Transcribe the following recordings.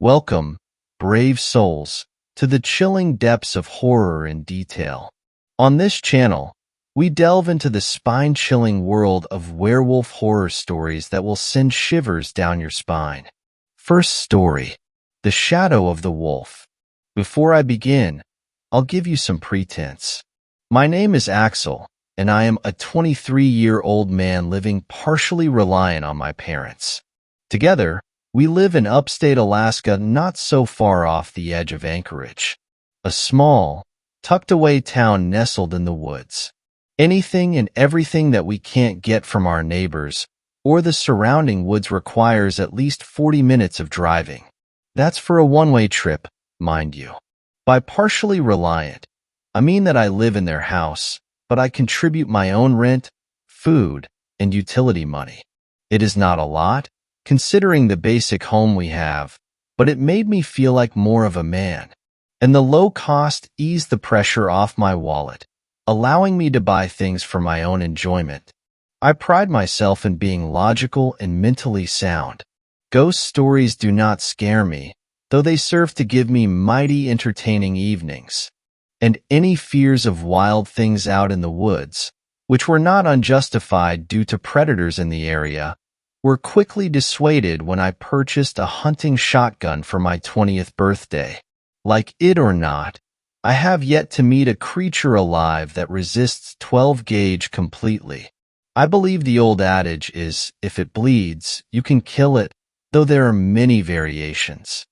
Welcome, brave souls, to the chilling depths of horror and detail. On this channel, we delve into the spine-chilling world of werewolf horror stories that will send shivers down your spine. First story, The Shadow of the Wolf. Before I begin, I'll give you some pretense. My name is Axel, and I am a 23-year-old man living partially reliant on my parents. Together, we live in upstate Alaska, not so far off the edge of Anchorage, a small, tucked-away town nestled in the woods. Anything and everything that we can't get from our neighbors or the surrounding woods requires at least 40 minutes of driving. That's for a one-way trip, mind you. By partially reliant, I mean that I live in their house, but I contribute my own rent, food, and utility money. It is not a lot, considering the basic home we have, but it made me feel like more of a man. And the low cost eased the pressure off my wallet, allowing me to buy things for my own enjoyment. I pride myself in being logical and mentally sound. Ghost stories do not scare me, though they serve to give me mighty entertaining evenings. And any fears of wild things out in the woods, which were not unjustified due to predators in the area, were quickly dissuaded when I purchased a hunting shotgun for my 20th birthday. Like it or not, I have yet to meet a creature alive that resists 12-gauge completely. I believe the old adage is, if it bleeds, you can kill it, though there are many variations.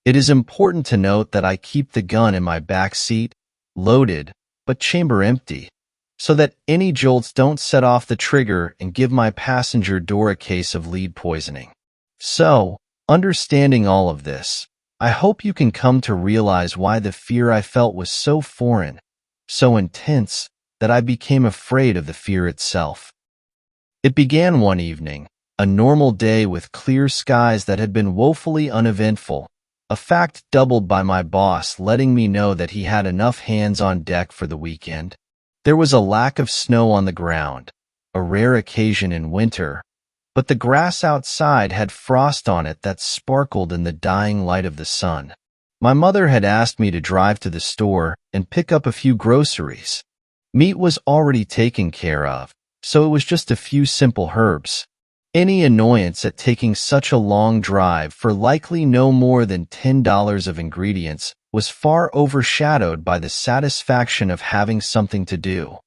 It is important to note that I keep the gun in my back seat, loaded, but chamber empty, so that any jolts don't set off the trigger and give my passenger door a case of lead poisoning. So, understanding all of this, I hope you can come to realize why the fear I felt was so foreign, so intense, that I became afraid of the fear itself. It began one evening, a normal day with clear skies that had been woefully uneventful, a fact doubled by my boss letting me know that he had enough hands on deck for the weekend. There was a lack of snow on the ground, a rare occasion in winter, but the grass outside had frost on it that sparkled in the dying light of the sun. My mother had asked me to drive to the store and pick up a few groceries. Meat was already taken care of, so it was just a few simple herbs. Any annoyance at taking such a long drive for likely no more than $10 of ingredients was far overshadowed by the satisfaction of having something to do.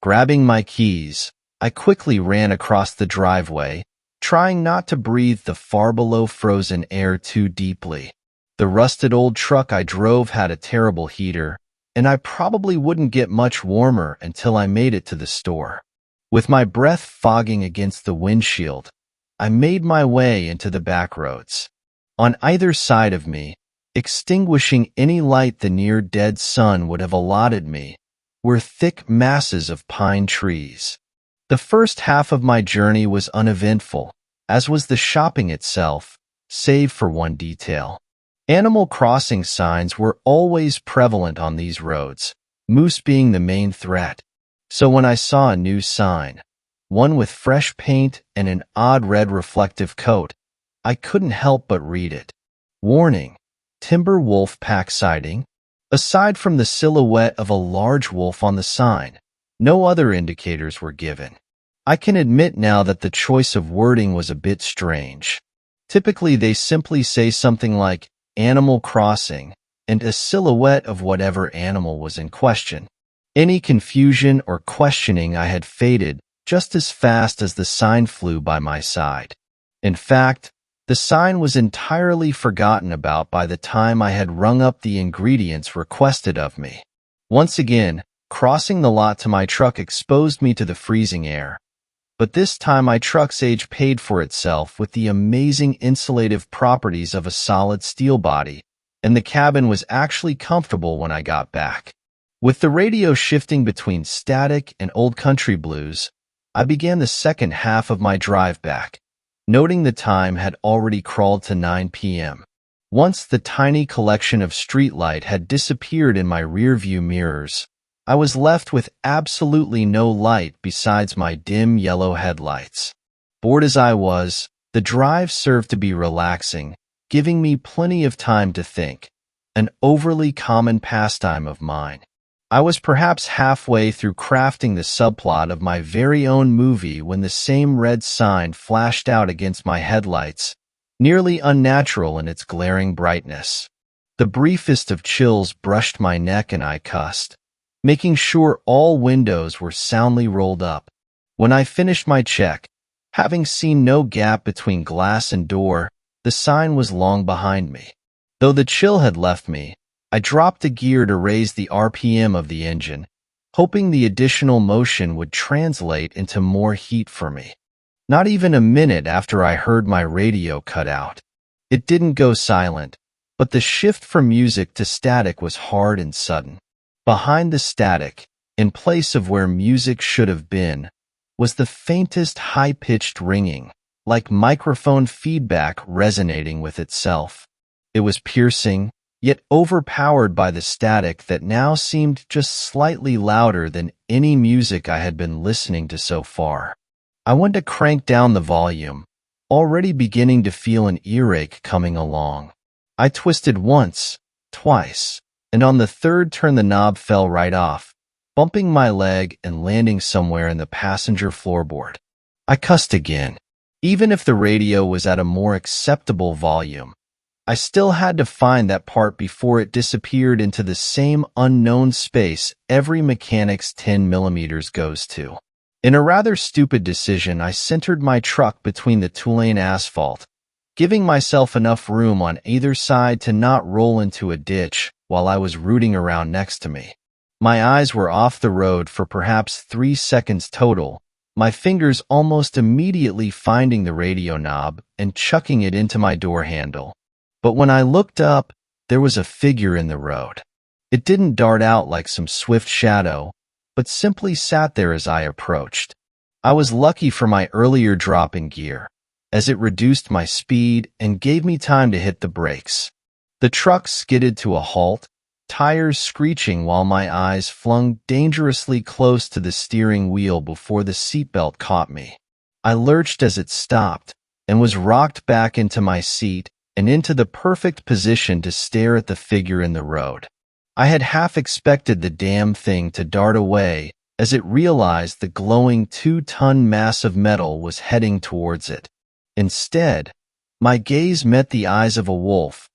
Grabbing my keys, I quickly ran across the driveway, trying not to breathe the far below frozen air too deeply. The rusted old truck I drove had a terrible heater, and I probably wouldn't get much warmer until I made it to the store. With my breath fogging against the windshield, I made my way into the back roads. On either side of me, extinguishing any light the near-dead sun would have allotted me, were thick masses of pine trees. The first half of my journey was uneventful, as was the shopping itself, save for one detail. Animal Crossing signs were always prevalent on these roads, moose being the main threat. So when I saw a new sign, one with fresh paint and an odd red reflective coat, I couldn't help but read it. Warning: timber wolf pack sighting. Aside from the silhouette of a large wolf on the sign, no other indicators were given. I can admit now that the choice of wording was a bit strange. Typically, they simply say something like Animal Crossing and a silhouette of whatever animal was in question. Any confusion or questioning I had faded just as fast as the sign flew by my side. In fact, the sign was entirely forgotten about by the time I had rung up the ingredients requested of me. Once again, crossing the lot to my truck exposed me to the freezing air. But this time my truck's age paid for itself with the amazing insulative properties of a solid steel body, and the cabin was actually comfortable when I got back. With the radio shifting between static and old country blues, I began the second half of my drive back, noting the time had already crawled to 9 p.m. Once the tiny collection of streetlight had disappeared in my rearview mirrors, I was left with absolutely no light besides my dim yellow headlights. Bored as I was, the drive served to be relaxing, giving me plenty of time to think, an overly common pastime of mine. I was perhaps halfway through crafting the subplot of my very own movie when the same red sign flashed out against my headlights, nearly unnatural in its glaring brightness. The briefest of chills brushed my neck and I cussed, making sure all windows were soundly rolled up. When I finished my check, having seen no gap between glass and door, the sign was long behind me. Though the chill had left me, I dropped a gear to raise the RPM of the engine, hoping the additional motion would translate into more heat for me. Not even a minute after I heard my radio cut out. It didn't go silent, but the shift from music to static was hard and sudden. Behind the static, in place of where music should have been, was the faintest high-pitched ringing, like microphone feedback resonating with itself. It was piercing, yet overpowered by the static that now seemed just slightly louder than any music I had been listening to so far. I went to crank down the volume, already beginning to feel an earache coming along. I twisted once, twice, and on the third turn the knob fell right off, bumping my leg and landing somewhere in the passenger floorboard. I cussed again. Even if the radio was at a more acceptable volume, I still had to find that part before it disappeared into the same unknown space every mechanic's 10mm goes to. In a rather stupid decision, I centered my truck between the two-lane asphalt, giving myself enough room on either side to not roll into a ditch while I was rooting around next to me. My eyes were off the road for perhaps 3 seconds total, my fingers almost immediately finding the radio knob and chucking it into my door handle. But when I looked up, there was a figure in the road. It didn't dart out like some swift shadow, but simply sat there as I approached. I was lucky for my earlier drop in gear, as it reduced my speed and gave me time to hit the brakes. The truck skidded to a halt, tires screeching while my eyes flung dangerously close to the steering wheel before the seatbelt caught me. I lurched as it stopped and was rocked back into my seat and into the perfect position to stare at the figure in the road. I had half expected the damn thing to dart away as it realized the glowing 2-ton mass of metal was heading towards it. Instead, my gaze met the eyes of a wolf,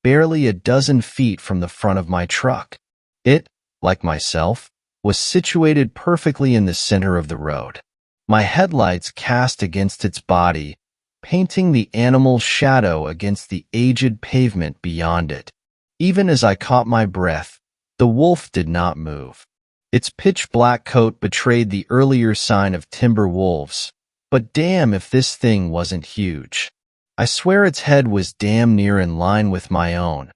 barely a dozen feet from the front of my truck. It, like myself, was situated perfectly in the center of the road. My headlights cast against its body, painting the animal's shadow against the aged pavement beyond it. Even as I caught my breath, the wolf did not move. Its pitch-black coat betrayed the earlier sign of timber wolves, but damn if this thing wasn't huge. I swear its head was damn near in line with my own,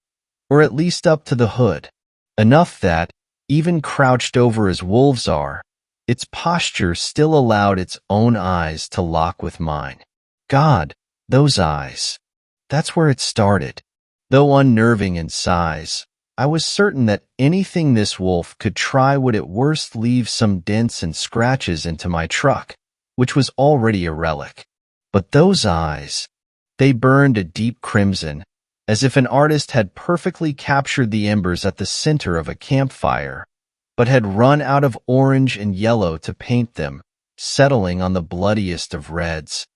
or at least up to the hood. Enough that, even crouched over as wolves are, its posture still allowed its own eyes to lock with mine. God, those eyes. That's where it started. Though unnerving in size, I was certain that anything this wolf could try would at worst leave some dents and scratches into my truck, which was already a relic. But those eyes, they burned a deep crimson, as if an artist had perfectly captured the embers at the center of a campfire, but had run out of orange and yellow to paint them, settling on the bloodiest of reds.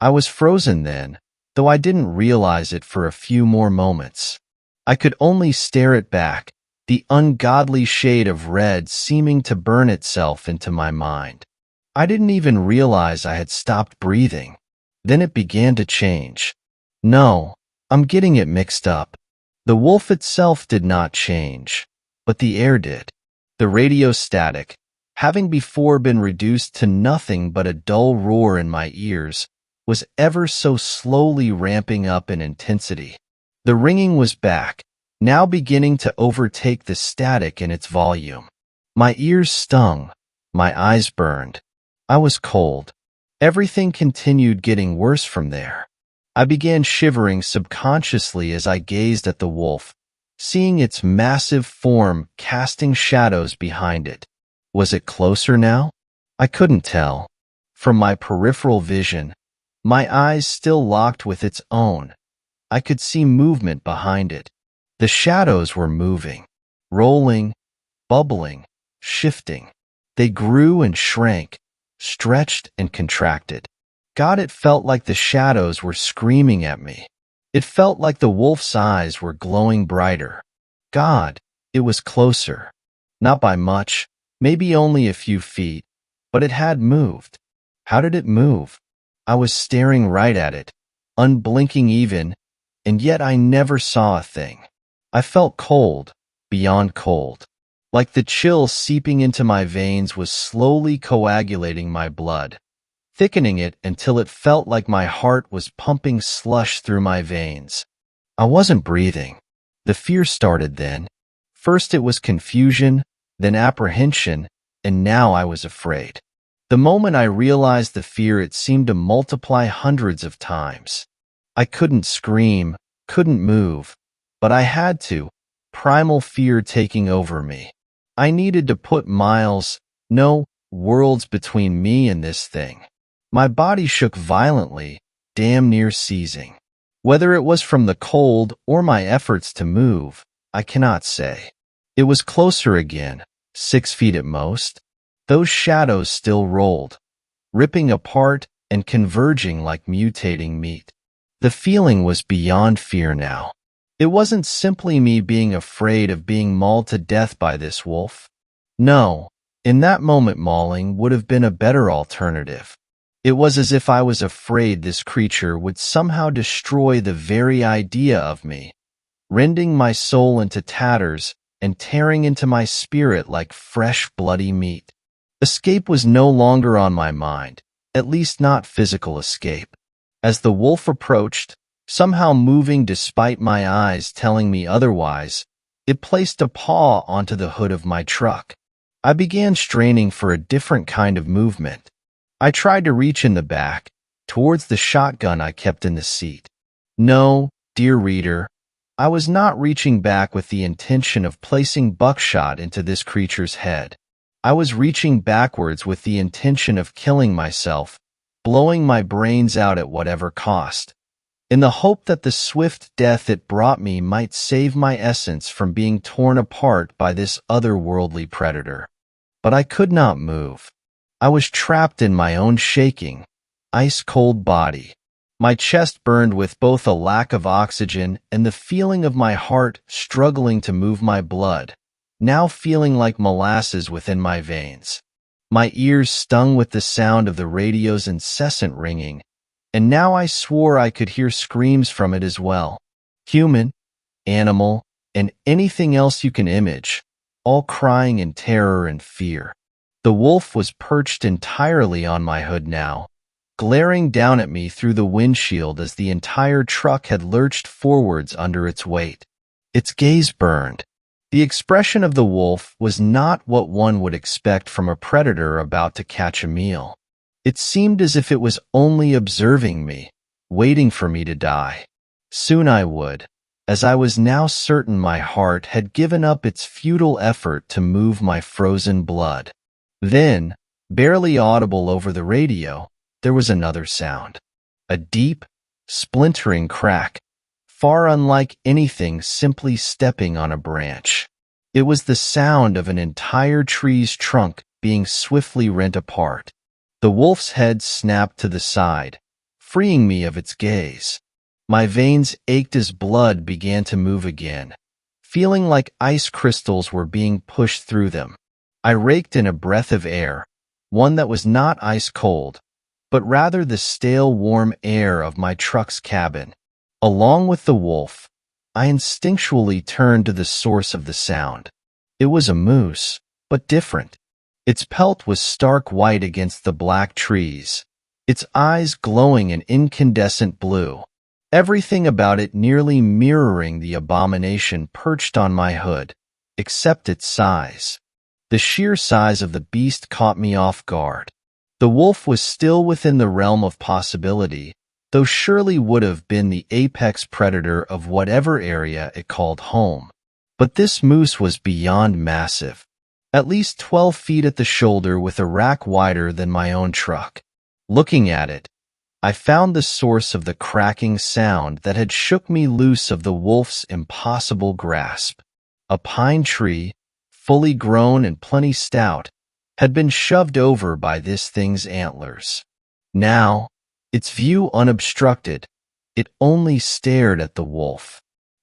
I was frozen then, though I didn't realize it for a few more moments. I could only stare it back, the ungodly shade of red seeming to burn itself into my mind. I didn't even realize I had stopped breathing. Then it began to change. No, I'm getting it mixed up. The wolf itself did not change, but the air did. The radio static, having before been reduced to nothing but a dull roar in my ears, was ever so slowly ramping up in intensity. The ringing was back, now beginning to overtake the static in its volume. My ears stung, my eyes burned. I was cold. Everything continued getting worse from there. I began shivering subconsciously as I gazed at the wolf, seeing its massive form casting shadows behind it. Was it closer now? I couldn't tell. From my peripheral vision, my eyes still locked with its own, I could see movement behind it. The shadows were moving, rolling, bubbling, shifting. They grew and shrank, stretched and contracted. God, it felt like the shadows were screaming at me. It felt like the wolf's eyes were glowing brighter. God, it was closer. Not by much, maybe only a few feet, but it had moved. How did it move? I was staring right at it, unblinking even, and yet I never saw a thing. I felt cold, beyond cold. Like the chill seeping into my veins was slowly coagulating my blood, thickening it until it felt like my heart was pumping slush through my veins. I wasn't breathing. The fear started then. First it was confusion, then apprehension, and now I was afraid. The moment I realized the fear, it seemed to multiply hundreds of times. I couldn't scream, couldn't move, but I had to, primal fear taking over me. I needed to put miles, no, worlds between me and this thing. My body shook violently, damn near seizing. Whether it was from the cold or my efforts to move, I cannot say. It was closer again, 6 feet at most. Those shadows still rolled, ripping apart and converging like mutating meat. The feeling was beyond fear now. It wasn't simply me being afraid of being mauled to death by this wolf. No, in that moment mauling would have been a better alternative. It was as if I was afraid this creature would somehow destroy the very idea of me, rending my soul into tatters and tearing into my spirit like fresh, bloody meat. Escape was no longer on my mind, at least not physical escape. As the wolf approached, somehow moving despite my eyes telling me otherwise, it placed a paw onto the hood of my truck. I began straining for a different kind of movement. I tried to reach in the back, towards the shotgun I kept in the seat. No, dear reader, I was not reaching back with the intention of placing buckshot into this creature's head. I was reaching backwards with the intention of killing myself, blowing my brains out at whatever cost, in the hope that the swift death it brought me might save my essence from being torn apart by this otherworldly predator. But I could not move. I was trapped in my own shaking, ice-cold body. My chest burned with both a lack of oxygen and the feeling of my heart struggling to move my blood, now feeling like molasses within my veins. My ears stung with the sound of the radio's incessant ringing, and now I swore I could hear screams from it as well. Human, animal, and anything else you can image, all crying in terror and fear. The wolf was perched entirely on my hood now, glaring down at me through the windshield as the entire truck had lurched forwards under its weight. Its gaze burned. The expression of the wolf was not what one would expect from a predator about to catch a meal. It seemed as if it was only observing me, waiting for me to die. Soon I would, as I was now certain my heart had given up its futile effort to move my frozen blood. Then, barely audible over the radio, there was another sound. A deep, splintering crack, far unlike anything simply stepping on a branch. It was the sound of an entire tree's trunk being swiftly rent apart. The wolf's head snapped to the side, freeing me of its gaze. My veins ached as blood began to move again, feeling like ice crystals were being pushed through them. I raked in a breath of air, one that was not ice cold, but rather the stale warm air of my truck's cabin. Along with the wolf, I instinctually turned to the source of the sound. It was a moose, but different. Its pelt was stark white against the black trees, its eyes glowing an incandescent blue, everything about it nearly mirroring the abomination perched on my hood, except its size. The sheer size of the beast caught me off guard. The wolf was still within the realm of possibility, though surely would have been the apex predator of whatever area it called home. But this moose was beyond massive, at least 12 feet at the shoulder with a rack wider than my own truck. Looking at it, I found the source of the cracking sound that had shook me loose of the wolf's impossible grasp. A pine tree, fully grown and plenty stout, had been shoved over by this thing's antlers. Now, its view unobstructed, it only stared at the wolf.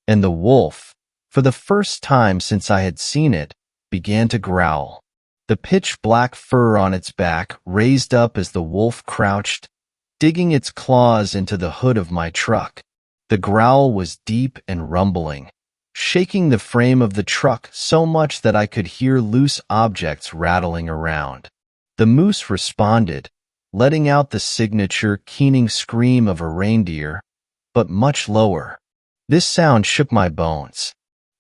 And the wolf, for the first time since I had seen it, began to growl. The pitch-black fur on its back raised up as the wolf crouched, digging its claws into the hood of my truck. The growl was deep and rumbling, shaking the frame of the truck so much that I could hear loose objects rattling around. The moose responded, letting out the signature keening scream of a reindeer, but much lower. This sound shook my bones.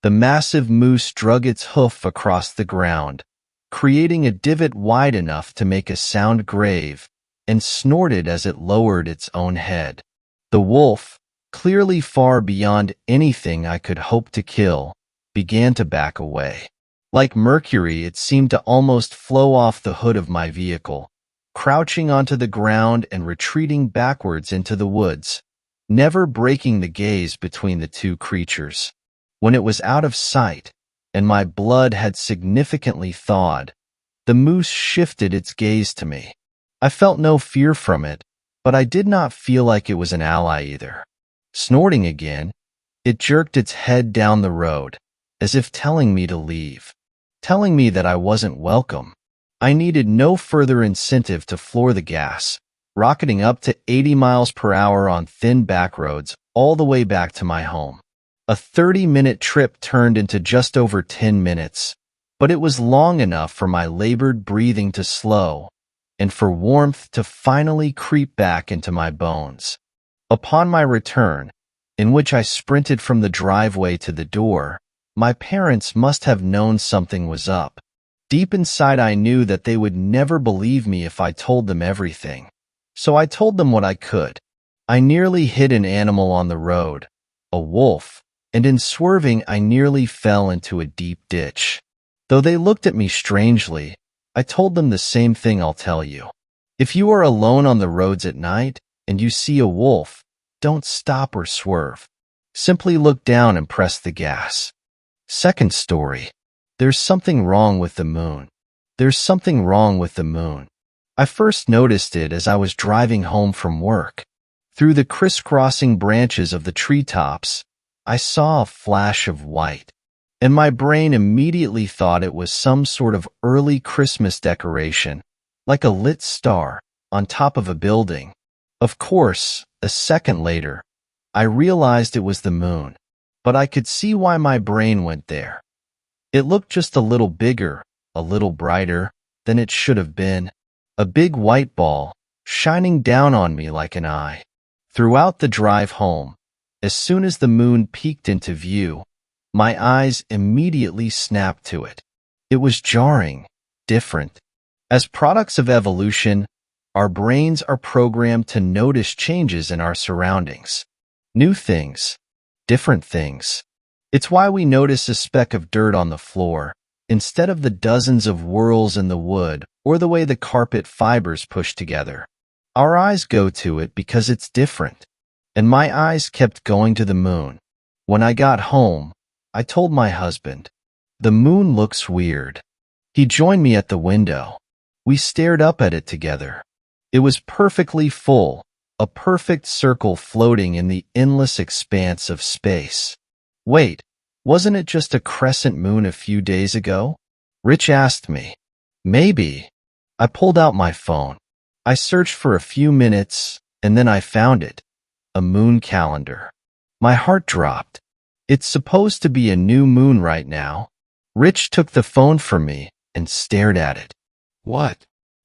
The massive moose drug its hoof across the ground, creating a divot wide enough to make a sound grave, and snorted as it lowered its own head. The wolf, clearly far beyond anything I could hope to kill, began to back away. Like mercury, it seemed to almost flow off the hood of my vehicle, crouching onto the ground and retreating backwards into the woods, never breaking the gaze between the two creatures. When it was out of sight, and my blood had significantly thawed, the moose shifted its gaze to me. I felt no fear from it, but I did not feel like it was an ally either. Snorting again, it jerked its head down the road, as if telling me to leave, telling me that I wasn't welcome. I needed no further incentive to floor the gas, rocketing up to 80 miles per hour on thin back roads all the way back to my home. A 30-minute trip turned into just over 10 minutes, but it was long enough for my labored breathing to slow and for warmth to finally creep back into my bones. Upon my return, in which I sprinted from the driveway to the door, my parents must have known something was up. Deep inside, I knew that they would never believe me if I told them everything. So I told them what I could. I nearly hit an animal on the road, a wolf, and in swerving I nearly fell into a deep ditch. Though they looked at me strangely, I told them the same thing I'll tell you. If you are alone on the roads at night and you see a wolf, don't stop or swerve. Simply look down and press the gas. Second story. There's something wrong with the moon. There's something wrong with the moon. I first noticed it as I was driving home from work. Through the crisscrossing branches of the treetops, I saw a flash of white, and my brain immediately thought it was some sort of early Christmas decoration, like a lit star on top of a building. Of course, a second later, I realized it was the moon, but I could see why my brain went there. It looked just a little bigger, a little brighter than it should have been. A big white ball, shining down on me like an eye. Throughout the drive home, as soon as the moon peeked into view, my eyes immediately snapped to it. It was jarring, different. As products of evolution, our brains are programmed to notice changes in our surroundings. New things, different things. It's why we notice a speck of dirt on the floor, instead of the dozens of whorls in the wood or the way the carpet fibers push together. Our eyes go to it because it's different. And my eyes kept going to the moon. When I got home, I told my husband, "The moon looks weird." He joined me at the window. We stared up at it together. It was perfectly full, a perfect circle floating in the endless expanse of space. Wait, wasn't it just a crescent moon a few days ago? Rich asked me. Maybe. I pulled out my phone. I searched for a few minutes, and then I found it. A moon calendar. My heart dropped. It's supposed to be a new moon right now. Rich took the phone from me and stared at it. What?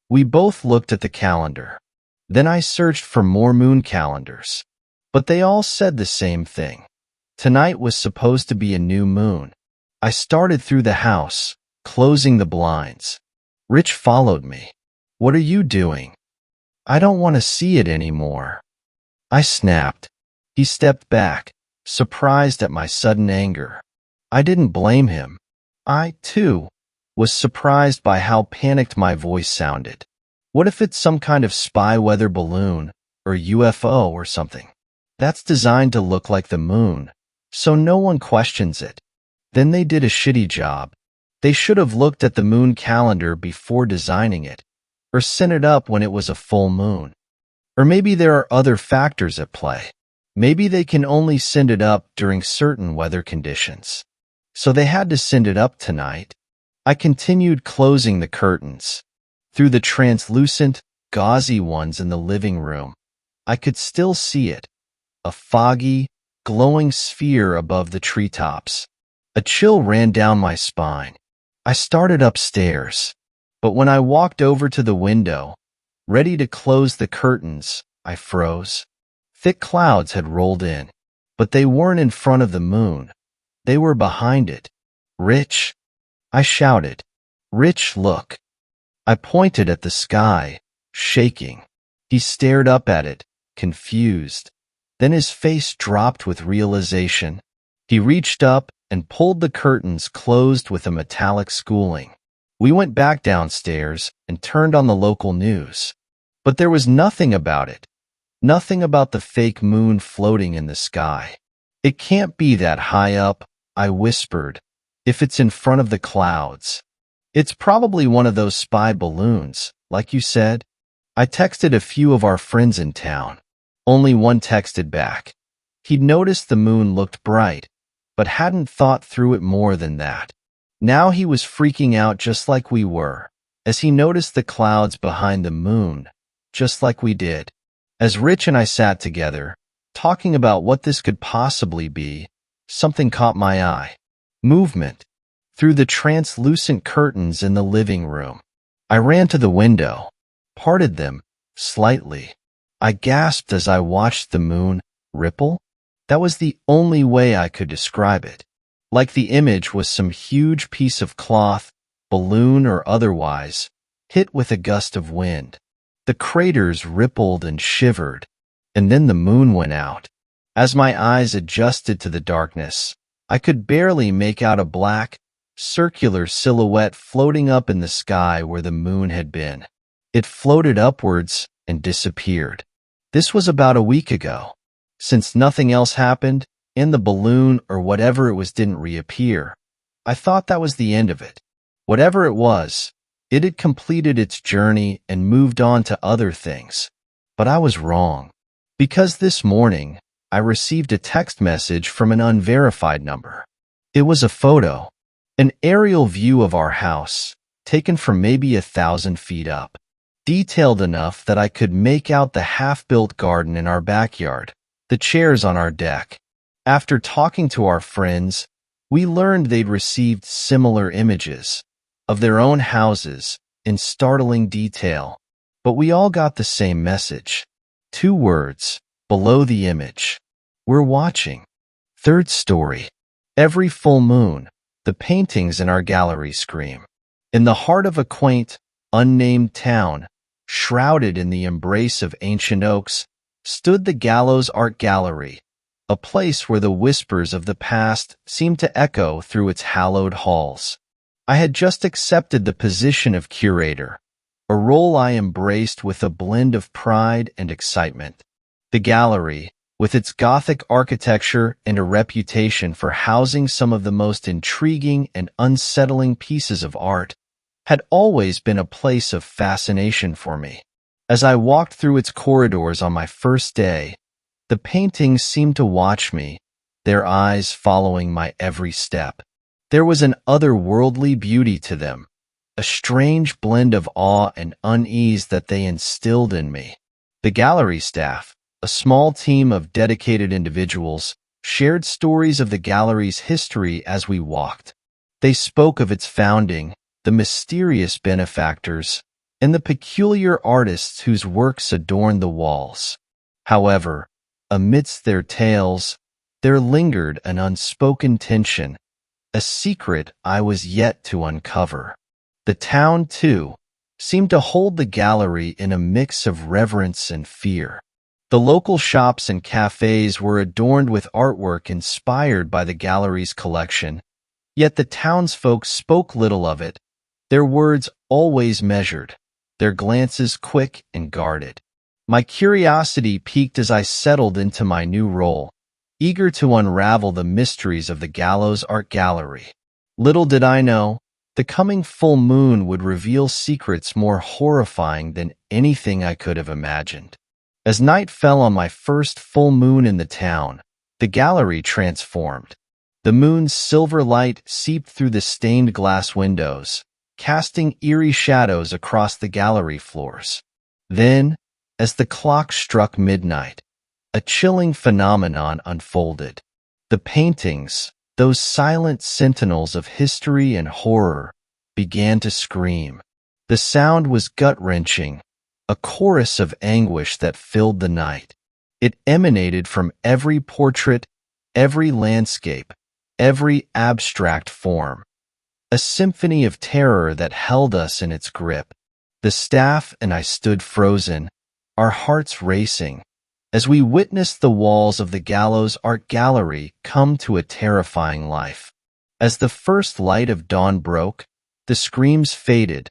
We both looked at the calendar. Then I searched for more moon calendars. But they all said the same thing. Tonight was supposed to be a new moon. I started through the house, closing the blinds. Rich followed me. What are you doing? I don't want to see it anymore. I snapped. He stepped back, surprised at my sudden anger. I didn't blame him. I, too, was surprised by how panicked my voice sounded. What if it's some kind of spy weather balloon, or UFO or something. That's designed to look like the moon, so no one questions it. Then they did a shitty job. They should have looked at the moon calendar before designing it, or sent it up when it was a full moon. Or maybe there are other factors at play. Maybe they can only send it up during certain weather conditions. So they had to send it up tonight. I continued closing the curtains. Through the translucent, gauzy ones in the living room, I could still see it, a foggy, glowing sphere above the treetops. A chill ran down my spine. I started upstairs, but when I walked over to the window, ready to close the curtains, I froze. Thick clouds had rolled in, but they weren't in front of the moon. They were behind it. "Rich!" I shouted. "Rich, look!" I pointed at the sky, shaking. He stared up at it, confused. Then his face dropped with realization. He reached up and pulled the curtains closed with a metallic schooling. We went back downstairs and turned on the local news. But there was nothing about it. Nothing about the fake moon floating in the sky. "It can't be that high up," I whispered, "if it's in front of the clouds. It's probably one of those spy balloons, like you said." I texted a few of our friends in town. Only one texted back. He'd noticed the moon looked bright, but hadn't thought through it more than that. Now he was freaking out just like we were, as he noticed the clouds behind the moon, just like we did. As Rich and I sat together, talking about what this could possibly be, something caught my eye. Movement. Through the translucent curtains in the living room. I ran to the window, parted them slightly. I gasped as I watched the moon ripple. That was the only way I could describe it. Like the image was some huge piece of cloth, balloon or otherwise, hit with a gust of wind. The craters rippled and shivered, and then the moon went out. As my eyes adjusted to the darkness, I could barely make out a black, circular silhouette floating up in the sky where the moon had been. It floated upwards and disappeared. This was about a week ago. Since nothing else happened, and the balloon or whatever it was didn't reappear, I thought that was the end of it. Whatever it was, it had completed its journey and moved on to other things. But I was wrong. Because this morning, I received a text message from an unverified number. It was a photo, an aerial view of our house, taken from maybe 1,000 feet up. Detailed enough that I could make out the half-built garden in our backyard, the chairs on our deck. After talking to our friends, we learned they'd received similar images of their own houses in startling detail. But we all got the same message. 2 words below the image. "We're watching." Third story. Every full moon, the paintings in our gallery scream. In the heart of a quaint, unnamed town, shrouded in the embrace of ancient oaks, stood the Gallows Art Gallery, a place where the whispers of the past seemed to echo through its hallowed halls. I had just accepted the position of curator, a role I embraced with a blend of pride and excitement. The gallery, with its Gothic architecture and a reputation for housing some of the most intriguing and unsettling pieces of art, had always been a place of fascination for me. As I walked through its corridors on my first day, the paintings seemed to watch me, their eyes following my every step. There was an otherworldly beauty to them, a strange blend of awe and unease that they instilled in me. The gallery staff, a small team of dedicated individuals, shared stories of the gallery's history as we walked. They spoke of its founding, the mysterious benefactors, and the peculiar artists whose works adorned the walls. However, amidst their tales, there lingered an unspoken tension, a secret I was yet to uncover. The town, too, seemed to hold the gallery in a mix of reverence and fear. The local shops and cafes were adorned with artwork inspired by the gallery's collection, yet the townsfolk spoke little of it, their words always measured, their glances quick and guarded. My curiosity piqued as I settled into my new role, eager to unravel the mysteries of the Gallows Art Gallery. Little did I know, the coming full moon would reveal secrets more horrifying than anything I could have imagined. As night fell on my first full moon in the town, the gallery transformed. The moon's silver light seeped through the stained glass windows, casting eerie shadows across the gallery floors. Then, as the clock struck midnight, a chilling phenomenon unfolded. The paintings, those silent sentinels of history and horror, began to scream. The sound was gut-wrenching, a chorus of anguish that filled the night. It emanated from every portrait, every landscape, every abstract form. A symphony of terror that held us in its grip. The staff and I stood frozen, our hearts racing, as we witnessed the walls of the Gallows Art Gallery come to a terrifying life. As the first light of dawn broke, the screams faded,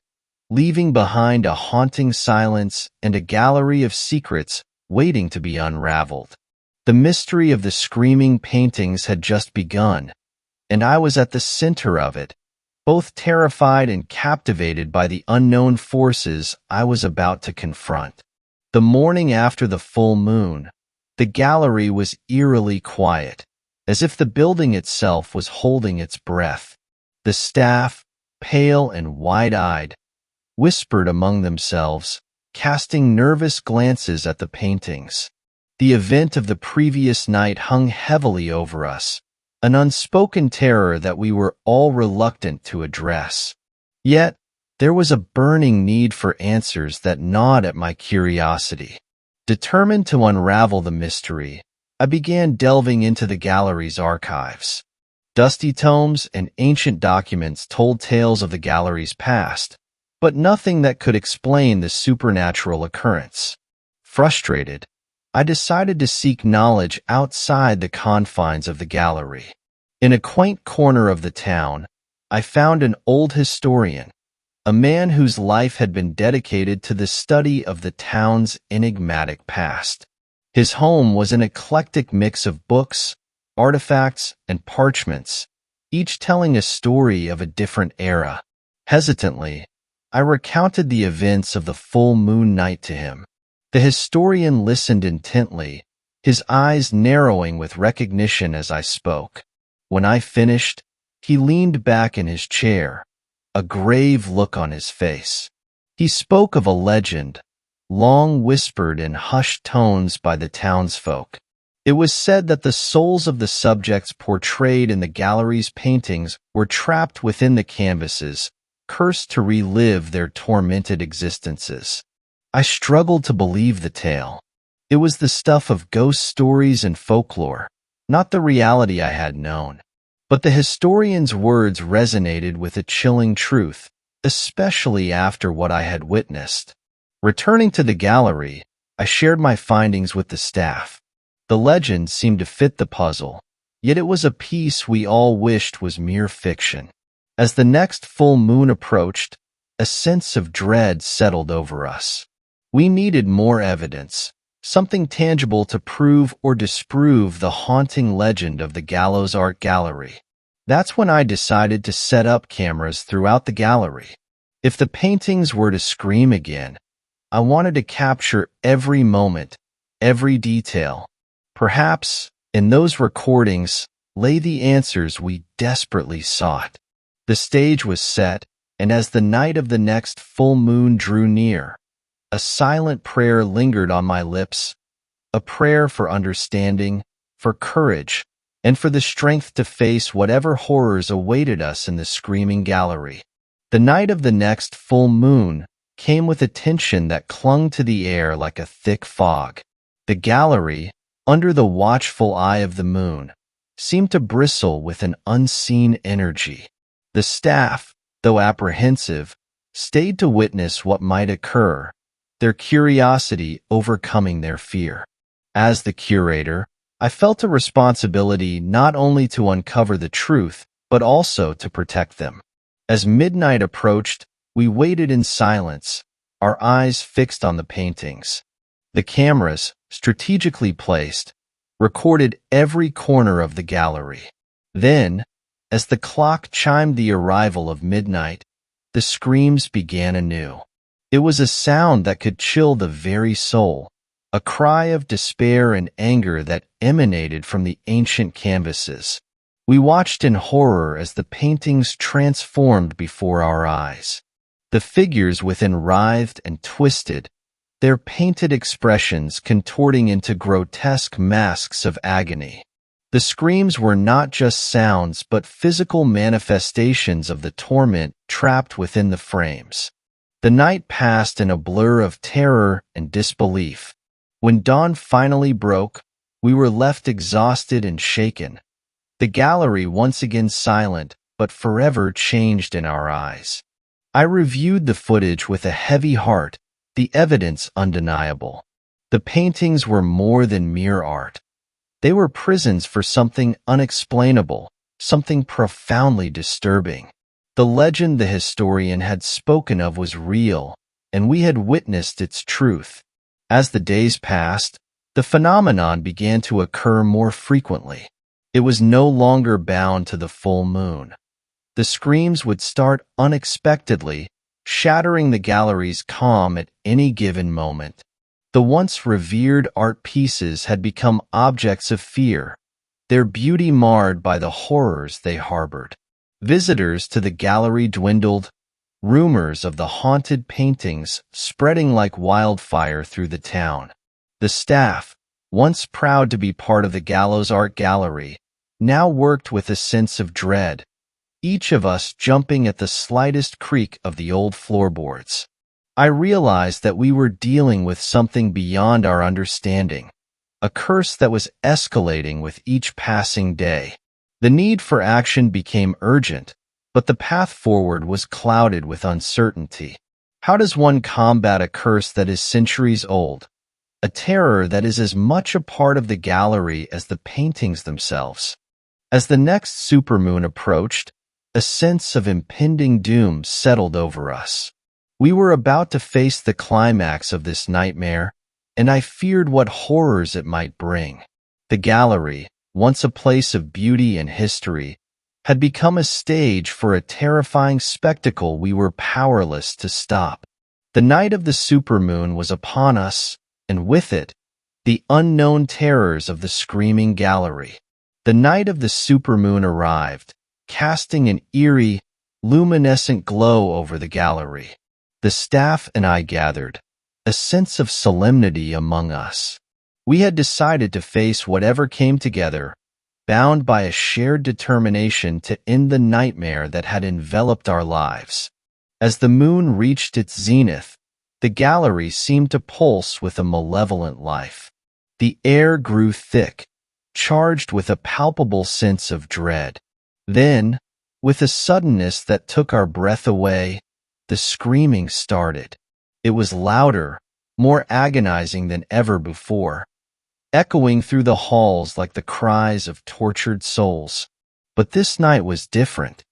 leaving behind a haunting silence and a gallery of secrets waiting to be unraveled. The mystery of the screaming paintings had just begun, and I was at the center of it, both terrified and captivated by the unknown forces I was about to confront. The morning after the full moon, the gallery was eerily quiet, as if the building itself was holding its breath. The staff, pale and wide-eyed, whispered among themselves, casting nervous glances at the paintings. The event of the previous night hung heavily over us, an unspoken terror that we were all reluctant to address. Yet, there was a burning need for answers that gnawed at my curiosity. Determined to unravel the mystery, I began delving into the gallery's archives. Dusty tomes and ancient documents told tales of the gallery's past, but nothing that could explain the supernatural occurrence. Frustrated, I decided to seek knowledge outside the confines of the gallery. In a quaint corner of the town, I found an old historian, a man whose life had been dedicated to the study of the town's enigmatic past. His home was an eclectic mix of books, artifacts, and parchments, each telling a story of a different era. Hesitantly, I recounted the events of the full moon night to him. The historian listened intently, his eyes narrowing with recognition as I spoke. When I finished, he leaned back in his chair, a grave look on his face. He spoke of a legend, long whispered in hushed tones by the townsfolk. It was said that the souls of the subjects portrayed in the gallery's paintings were trapped within the canvases, cursed to relive their tormented existences. I struggled to believe the tale. It was the stuff of ghost stories and folklore, not the reality I had known. But the historian's words resonated with a chilling truth, especially after what I had witnessed. Returning to the gallery, I shared my findings with the staff. The legend seemed to fit the puzzle, yet it was a piece we all wished was mere fiction. As the next full moon approached, a sense of dread settled over us. We needed more evidence, something tangible to prove or disprove the haunting legend of the Gallows Art Gallery. That's when I decided to set up cameras throughout the gallery. If the paintings were to scream again, I wanted to capture every moment, every detail. Perhaps, in those recordings, lay the answers we desperately sought. The stage was set, and as the night of the next full moon drew near, a silent prayer lingered on my lips, a prayer for understanding, for courage, and for the strength to face whatever horrors awaited us in the screaming gallery. The night of the next full moon came with a tension that clung to the air like a thick fog. The gallery, under the watchful eye of the moon, seemed to bristle with an unseen energy. The staff, though apprehensive, stayed to witness what might occur, their curiosity overcoming their fear. As the curator, I felt a responsibility not only to uncover the truth, but also to protect them. As midnight approached, we waited in silence, our eyes fixed on the paintings. The cameras, strategically placed, recorded every corner of the gallery. Then, as the clock chimed the arrival of midnight, the screams began anew. It was a sound that could chill the very soul, a cry of despair and anger that emanated from the ancient canvases. We watched in horror as the paintings transformed before our eyes. The figures within writhed and twisted, their painted expressions contorting into grotesque masks of agony. The screams were not just sounds but physical manifestations of the torment trapped within the frames. The night passed in a blur of terror and disbelief. When dawn finally broke, we were left exhausted and shaken. The gallery once again silent, but forever changed in our eyes. I reviewed the footage with a heavy heart, the evidence undeniable. The paintings were more than mere art. They were prisons for something unexplainable, something profoundly disturbing. The legend the historian had spoken of was real, and we had witnessed its truth. As the days passed, the phenomenon began to occur more frequently. It was no longer bound to the full moon. The screams would start unexpectedly, shattering the gallery's calm at any given moment. The once revered art pieces had become objects of fear, their beauty marred by the horrors they harbored. Visitors to the gallery dwindled, rumors of the haunted paintings spreading like wildfire through the town. The staff, once proud to be part of the Gallows Art Gallery, now worked with a sense of dread, each of us jumping at the slightest creak of the old floorboards. I realized that we were dealing with something beyond our understanding, a curse that was escalating with each passing day. The need for action became urgent, but the path forward was clouded with uncertainty. How does one combat a curse that is centuries old? A terror that is as much a part of the gallery as the paintings themselves. As the next supermoon approached, a sense of impending doom settled over us. We were about to face the climax of this nightmare, and I feared what horrors it might bring. The gallery, once a place of beauty and history, had become a stage for a terrifying spectacle we were powerless to stop. The night of the supermoon was upon us, and with it, the unknown terrors of the screaming gallery. The night of the supermoon arrived, casting an eerie, luminescent glow over the gallery. The staff and I gathered, a sense of solemnity among us. We had decided to face whatever came together, bound by a shared determination to end the nightmare that had enveloped our lives. As the moon reached its zenith, the gallery seemed to pulse with a malevolent life. The air grew thick, charged with a palpable sense of dread. Then, with a suddenness that took our breath away, the screaming started. It was louder, more agonizing than ever before, echoing through the halls like the cries of tortured souls. But this night was different.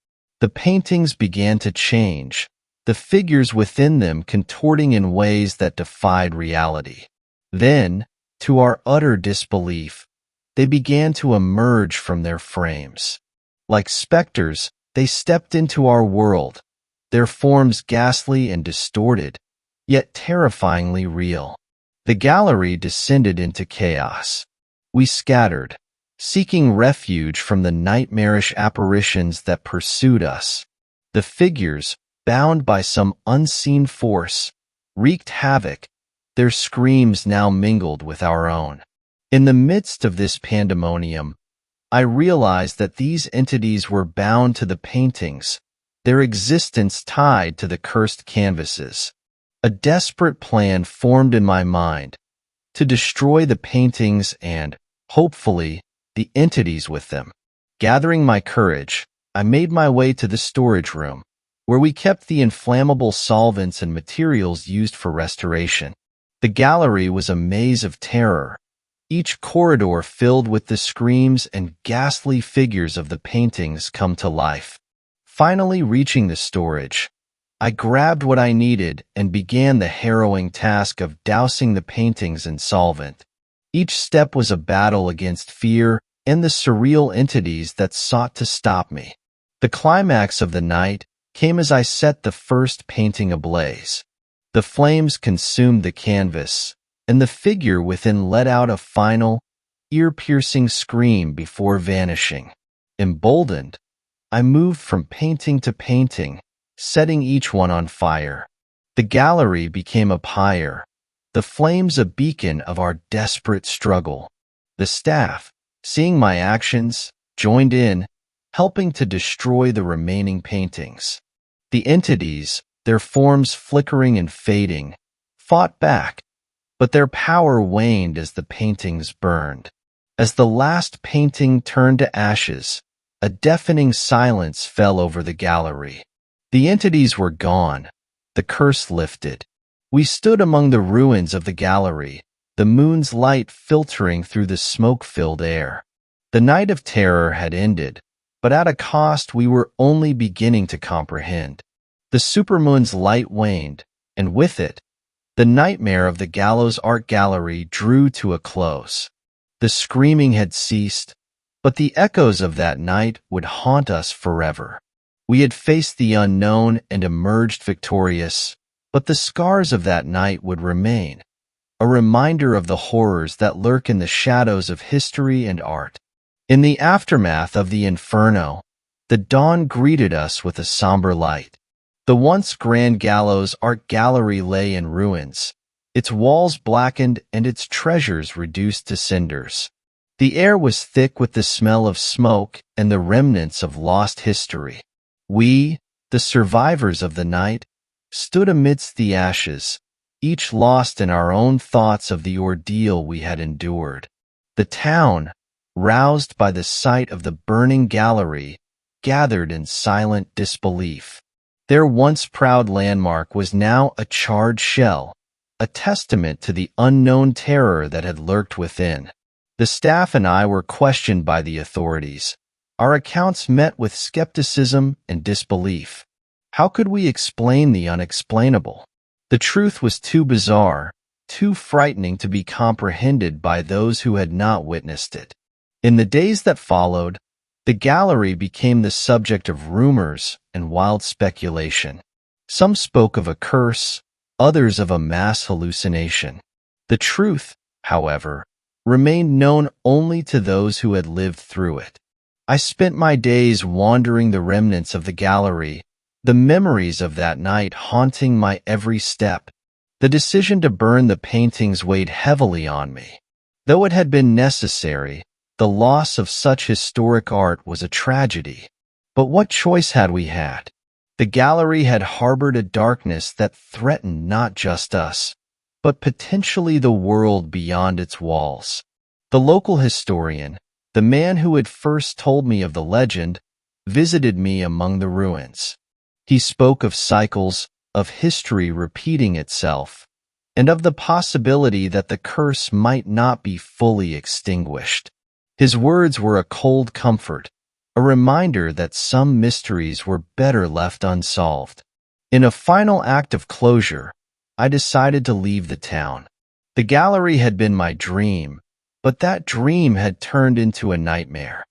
The paintings began to change, the figures within them contorting in ways that defied reality. Then, to our utter disbelief, they began to emerge from their frames. Like specters, they stepped into our world, their forms ghastly and distorted, yet terrifyingly real. The gallery descended into chaos. We scattered, seeking refuge from the nightmarish apparitions that pursued us. The figures, bound by some unseen force, wreaked havoc, their screams now mingled with our own. In the midst of this pandemonium, I realized that these entities were bound to the paintings, their existence tied to the cursed canvases. A desperate plan formed in my mind to destroy the paintings and, hopefully, the entities with them. Gathering my courage, I made my way to the storage room, where we kept the inflammable solvents and materials used for restoration. The gallery was a maze of terror, each corridor filled with the screams and ghastly figures of the paintings come to life. Finally reaching the storage, I grabbed what I needed and began the harrowing task of dousing the paintings in solvent. Each step was a battle against fear and the surreal entities that sought to stop me. The climax of the night came as I set the first painting ablaze. The flames consumed the canvas, and the figure within let out a final, ear-piercing scream before vanishing. Emboldened, I moved from painting to painting, setting each one on fire. The gallery became a pyre, the flames a beacon of our desperate struggle. The staff, seeing my actions, joined in, helping to destroy the remaining paintings. The entities, their forms flickering and fading, fought back, but their power waned as the paintings burned. As the last painting turned to ashes, a deafening silence fell over the gallery. The entities were gone, the curse lifted. We stood among the ruins of the gallery, the moon's light filtering through the smoke-filled air. The night of terror had ended, but at a cost we were only beginning to comprehend. The supermoon's light waned, and with it, the nightmare of the gallows art gallery drew to a close. The screaming had ceased, but the echoes of that night would haunt us forever. We had faced the unknown and emerged victorious, but the scars of that night would remain, a reminder of the horrors that lurk in the shadows of history and art. In the aftermath of the inferno, the dawn greeted us with a somber light. The once grand gallows art gallery lay in ruins, its walls blackened and its treasures reduced to cinders. The air was thick with the smell of smoke and the remnants of lost history. We, the survivors of the night, stood amidst the ashes, each lost in our own thoughts of the ordeal we had endured. The town, roused by the sight of the burning gallery, gathered in silent disbelief. Their once proud landmark was now a charred shell, a testament to the unknown terror that had lurked within. The staff and I were questioned by the authorities. Our accounts met with skepticism and disbelief. How could we explain the unexplainable? The truth was too bizarre, too frightening to be comprehended by those who had not witnessed it. In the days that followed, the gallery became the subject of rumors and wild speculation. Some spoke of a curse, others of a mass hallucination. The truth, however, remained known only to those who had lived through it. I spent my days wandering the remnants of the gallery, the memories of that night haunting my every step. The decision to burn the paintings weighed heavily on me. Though it had been necessary, the loss of such historic art was a tragedy. But what choice had we had? The gallery had harbored a darkness that threatened not just us, but potentially the world beyond its walls. The local historian, the man who had first told me of the legend, visited me among the ruins. He spoke of cycles, of history repeating itself, and of the possibility that the curse might not be fully extinguished. His words were a cold comfort, a reminder that some mysteries were better left unsolved. In a final act of closure, I decided to leave the town. The gallery had been my dream, but that dream had turned into a nightmare.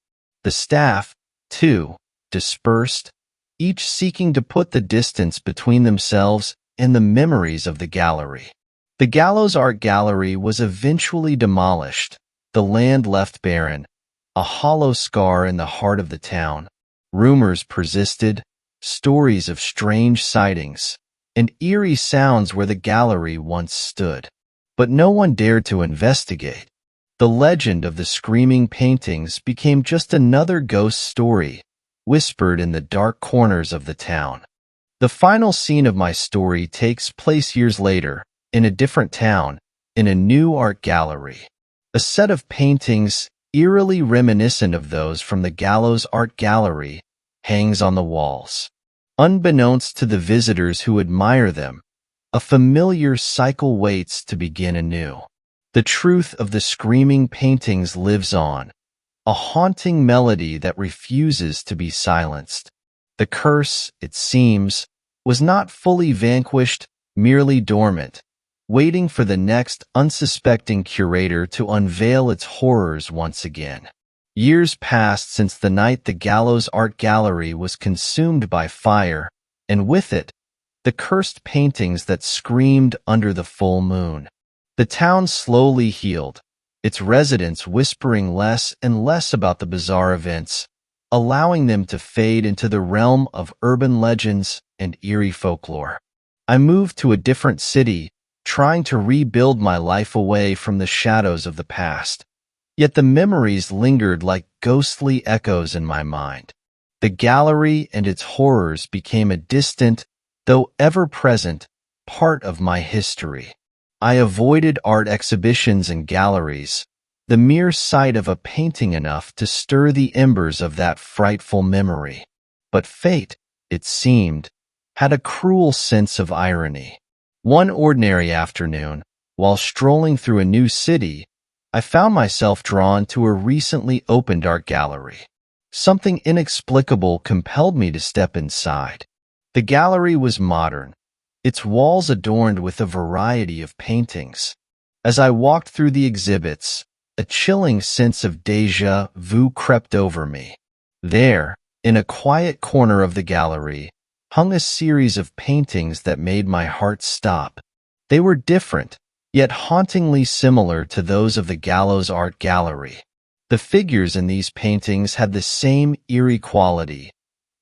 The staff, too, dispersed, each seeking to put the distance between themselves and the memories of the gallery. The Gallows Art Gallery was eventually demolished, the land left barren, a hollow scar in the heart of the town. Rumors persisted, stories of strange sightings, and eerie sounds where the gallery once stood. But no one dared to investigate. The legend of the screaming paintings became just another ghost story, whispered in the dark corners of the town. The final scene of my story takes place years later, in a different town, in a new art gallery. A set of paintings, eerily reminiscent of those from the Gallows Art Gallery, hangs on the walls. Unbeknownst to the visitors who admire them, a familiar cycle waits to begin anew. The truth of the screaming paintings lives on, a haunting melody that refuses to be silenced. The curse, it seems, was not fully vanquished, merely dormant, waiting for the next unsuspecting curator to unveil its horrors once again. Years passed since the night the Gallows Art Gallery was consumed by fire, and with it, the cursed paintings that screamed under the full moon. The town slowly healed, its residents whispering less and less about the bizarre events, allowing them to fade into the realm of urban legends and eerie folklore. I moved to a different city, trying to rebuild my life away from the shadows of the past. Yet the memories lingered like ghostly echoes in my mind. The gallery and its horrors became a distant, though ever-present, part of my history. I avoided art exhibitions and galleries, the mere sight of a painting enough to stir the embers of that frightful memory. But fate, it seemed, had a cruel sense of irony. One ordinary afternoon, while strolling through a new city, I found myself drawn to a recently opened art gallery. Something inexplicable compelled me to step inside. The gallery was modern, its walls adorned with a variety of paintings. As I walked through the exhibits, a chilling sense of déjà vu crept over me. There, in a quiet corner of the gallery, hung a series of paintings that made my heart stop. They were different, yet hauntingly similar to those of the Gallows Art Gallery. The figures in these paintings had the same eerie quality,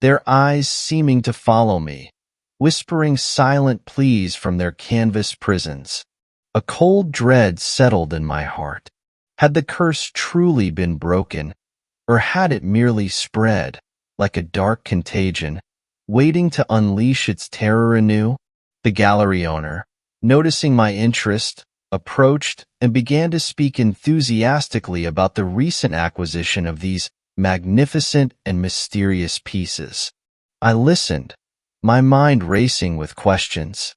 their eyes seeming to follow me, whispering silent pleas from their canvas prisons. A cold dread settled in my heart. Had the curse truly been broken, or had it merely spread, like a dark contagion, waiting to unleash its terror anew? The gallery owner, noticing my interest, approached and began to speak enthusiastically about the recent acquisition of these magnificent and mysterious pieces. I listened, my mind racing with questions.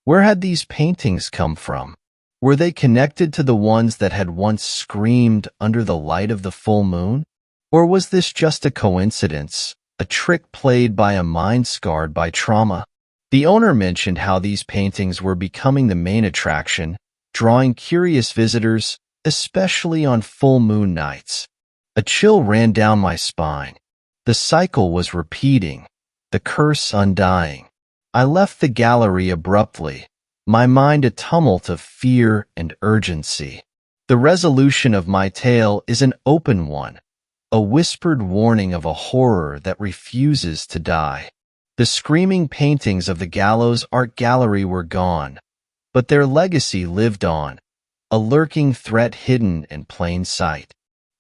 Where had these paintings come from? Were they connected to the ones that had once screamed under the light of the full moon? Or was this just a coincidence, a trick played by a mind scarred by trauma? The owner mentioned how these paintings were becoming the main attraction, drawing curious visitors, especially on full moon nights. A chill ran down my spine. The cycle was repeating, the curse undying. I left the gallery abruptly, my mind a tumult of fear and urgency. The resolution of my tale is an open one, a whispered warning of a horror that refuses to die. The screaming paintings of the Gallows Art Gallery were gone, but their legacy lived on, a lurking threat hidden in plain sight.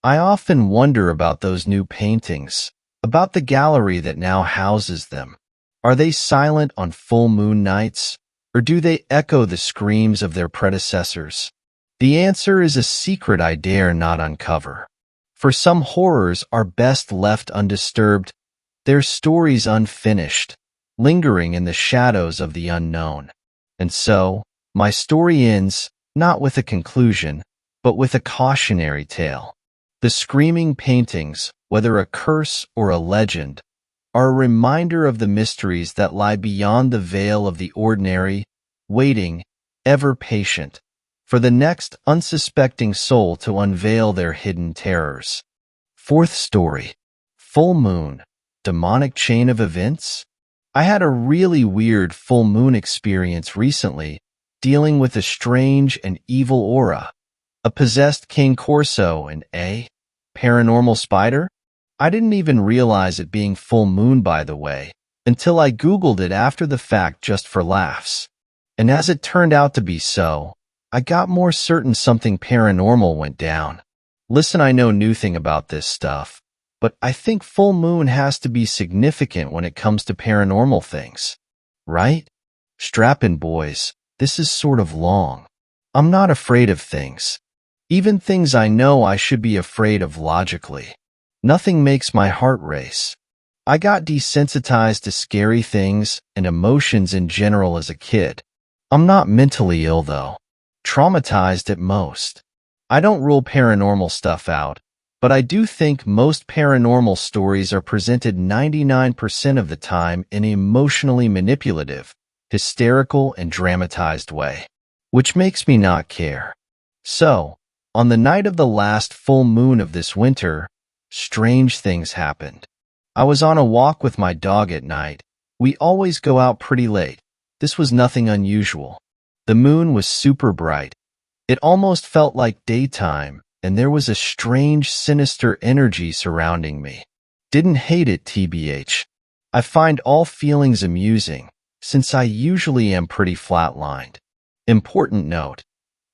I often wonder about those new paintings, about the gallery that now houses them. Are they silent on full moon nights, or do they echo the screams of their predecessors? The answer is a secret I dare not uncover. For some horrors are best left undisturbed, their stories unfinished, lingering in the shadows of the unknown. And so, my story ends, not with a conclusion, but with a cautionary tale. The screaming paintings, whether a curse or a legend, are a reminder of the mysteries that lie beyond the veil of the ordinary, waiting, ever patient, for the next unsuspecting soul to unveil their hidden terrors. Fourth story. Full moon. Demonic chain of events? I had a really weird full moon experience recently, dealing with a strange and evil aura. A possessed King Corso and a paranormal spider? I didn't even realize it being full moon, by the way, until I Googled it after the fact just for laughs. And as it turned out to be so, I got more certain something paranormal went down. Listen, I know nothing about this stuff, but I think full moon has to be significant when it comes to paranormal things. Right? Strap in, boys. This is sort of long. I'm not afraid of things. Even things I know I should be afraid of logically. Nothing makes my heart race. I got desensitized to scary things and emotions in general as a kid. I'm not mentally ill, though. Traumatized at most. I don't rule paranormal stuff out, but I do think most paranormal stories are presented 99% of the time in an emotionally manipulative, hysterical, and dramatized way, which makes me not care. So, on the night of the last full moon of this winter, strange things happened. I was on a walk with my dog at night. We always go out pretty late. This was nothing unusual. The moon was super bright. It almost felt like daytime, and there was a strange, sinister energy surrounding me. Didn't hate it, TBH. I find all feelings amusing, since I usually am pretty flatlined. Important note.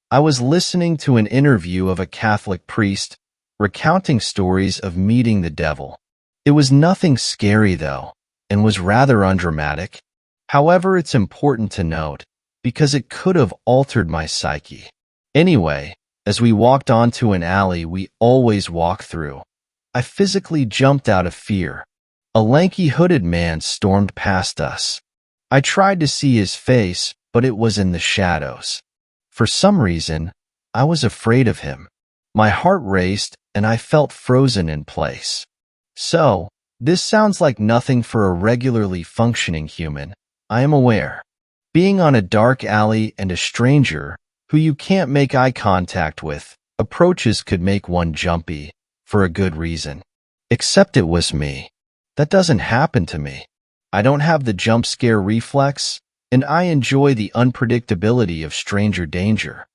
I was listening to an interview of a Catholic priest recounting stories of meeting the devil. It was nothing scary, though, and was rather undramatic. However, it's important to note, because it could have altered my psyche. Anyway, as we walked onto an alley we always walk through, I physically jumped out of fear. A lanky hooded man stormed past us. I tried to see his face, but it was in the shadows. For some reason, I was afraid of him. My heart raced, and I felt frozen in place. So, this sounds like nothing for a regularly functioning human, I am aware. Being on a dark alley and a stranger, who you can't make eye contact with, approaches could make one jumpy, for a good reason. Except it was me. That doesn't happen to me. I don't have the jump scare reflex, and I enjoy the unpredictability of stranger danger.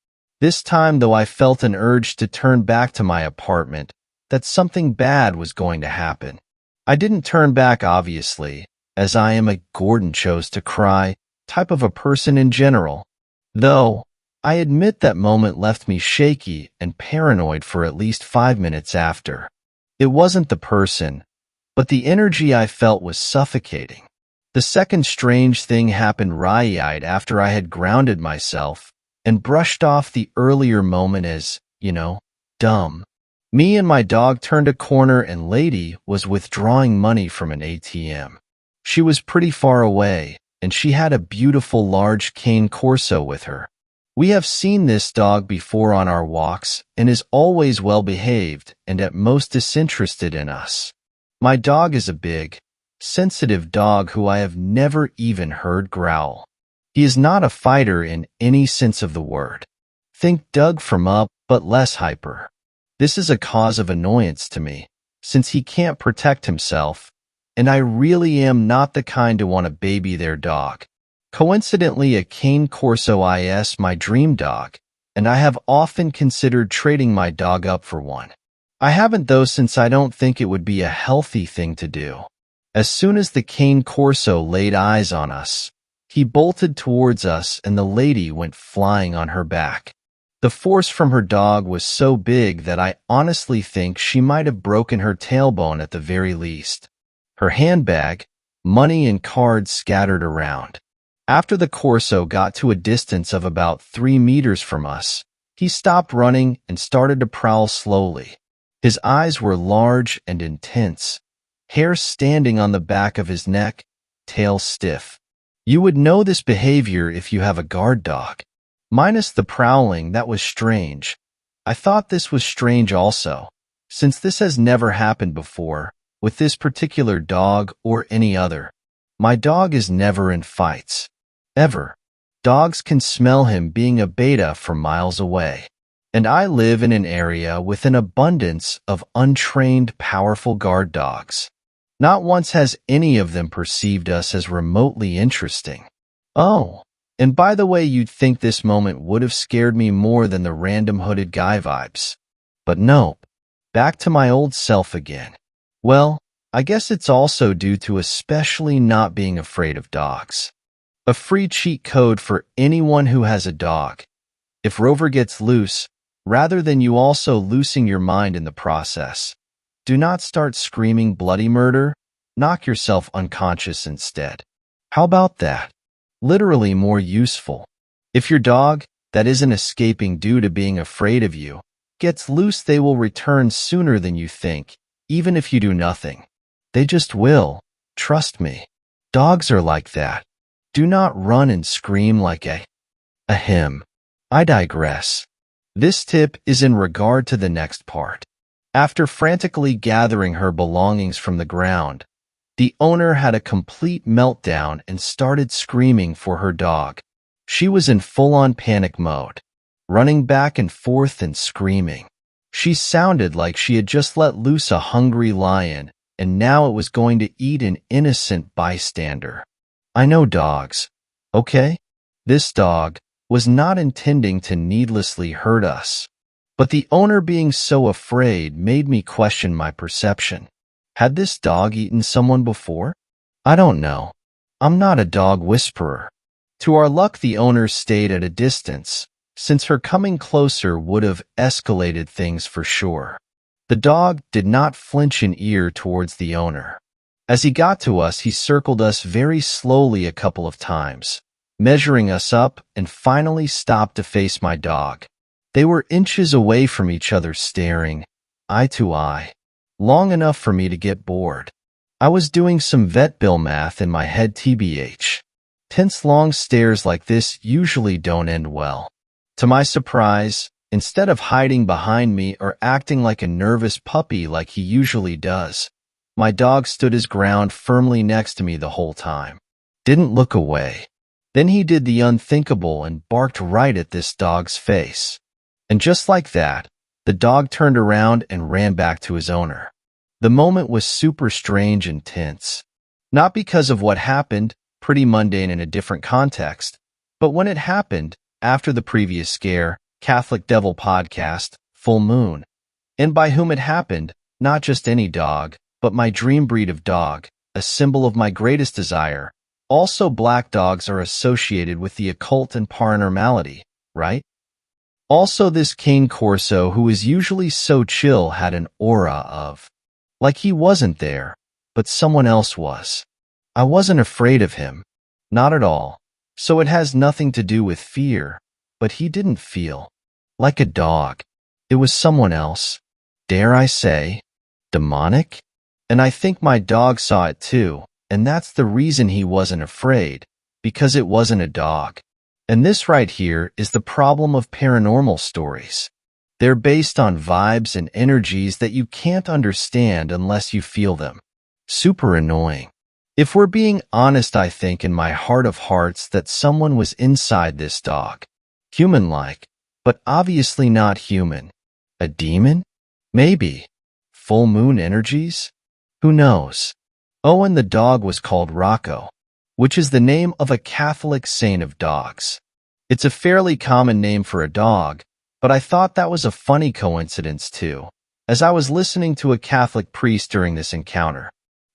This time, though, I felt an urge to turn back to my apartment, that something bad was going to happen. I didn't turn back, obviously, as I am a Gordon chose to cry type of a person in general. Though, I admit that moment left me shaky and paranoid for at least 5 minutes after. It wasn't the person, but the energy I felt was suffocating. The second strange thing happened right after I had grounded myself and brushed off the earlier moment as, dumb. Me and my dog turned a corner and Lady was withdrawing money from an ATM. She was pretty far away, and she had a beautiful large cane corso with her. We have seen this dog before on our walks and is always well behaved and at most disinterested in us. My dog is a big, sensitive dog who I have never even heard growl. He is not a fighter in any sense of the word. Think Doug from Up, but less hyper. This is a cause of annoyance to me, since he can't protect himself, and I really am not the kind to want to baby their dog. Coincidentally, a cane corso is my dream dog, and I have often considered trading my dog up for one. I haven't though, since I don't think it would be a healthy thing to do. As soon as the cane corso laid eyes on us, he bolted towards us and the lady went flying on her back. The force from her dog was so big that I honestly think she might have broken her tailbone at the very least. Her handbag, money and cards scattered around. After the corso got to a distance of about 3 meters from us, he stopped running and started to prowl slowly. His eyes were large and intense, hair standing on the back of his neck, tail stiff. You would know this behavior if you have a guard dog. Minus the prowling, that was strange. I thought this was strange also, since this has never happened before, with this particular dog or any other. My dog is never in fights. Ever. Dogs can smell him being a beta from miles away. And I live in an area with an abundance of untrained, powerful guard dogs. Not once has any of them perceived us as remotely interesting. Oh, and by the way, you'd think this moment would have scared me more than the random hooded guy vibes. But nope. Back to my old self again. Well, I guess it's also due to especially not being afraid of dogs. A free cheat code for anyone who has a dog. If Rover gets loose, rather than you also losing your mind in the process, do not start screaming bloody murder, knock yourself unconscious instead. How about that? Literally more useful. If your dog, that isn't escaping due to being afraid of you, gets loose, they will return sooner than you think, even if you do nothing. They just will, trust me. Dogs are like that. Do not run and scream like a him. I digress. This tip is in regard to the next part. After frantically gathering her belongings from the ground, the owner had a complete meltdown and started screaming for her dog. She was in full-on panic mode, running back and forth and screaming. She sounded like she had just let loose a hungry lion, and now it was going to eat an innocent bystander. I know dogs, okay? This dog was not intending to needlessly hurt us. But the owner being so afraid made me question my perception. Had this dog eaten someone before? I don't know. I'm not a dog whisperer. To our luck, the owner stayed at a distance, since her coming closer would have escalated things for sure. The dog did not flinch an ear towards the owner. As he got to us, he circled us very slowly a couple of times, measuring us up, and finally stopped to face my dog. They were inches away from each other, staring, eye to eye, long enough for me to get bored. I was doing some vet bill math in my head, tbh. Tense long stares like this usually don't end well. To my surprise, instead of hiding behind me or acting like a nervous puppy like he usually does, my dog stood his ground firmly next to me the whole time. Didn't look away. Then he did the unthinkable and barked right at this dog's face. And just like that, the dog turned around and ran back to his owner. The moment was super strange and tense. Not because of what happened, pretty mundane in a different context, but when it happened, after the previous scare, Catholic Devil podcast, Full Moon. And by whom it happened, not just any dog, but my dream breed of dog, a symbol of my greatest desire. Also, black dogs are associated with the occult and paranormality, right? Also, this cane corso, who is usually so chill, had an aura of, like he wasn't there, but someone else was. I wasn't afraid of him. Not at all. So it has nothing to do with fear, but he didn't feel like a dog. It was someone else. Dare I say, demonic? And I think my dog saw it too, and that's the reason he wasn't afraid, because it wasn't a dog. And this right here is the problem of paranormal stories. They're based on vibes and energies that you can't understand unless you feel them. Super annoying. If we're being honest, I think in my heart of hearts that someone was inside this dog. Human-like, but obviously not human. A demon? Maybe. Full moon energies? Who knows? Oh, and the dog was called Rocco, which is the name of a Catholic saint of dogs. It's a fairly common name for a dog, but I thought that was a funny coincidence too, as I was listening to a Catholic priest during this encounter.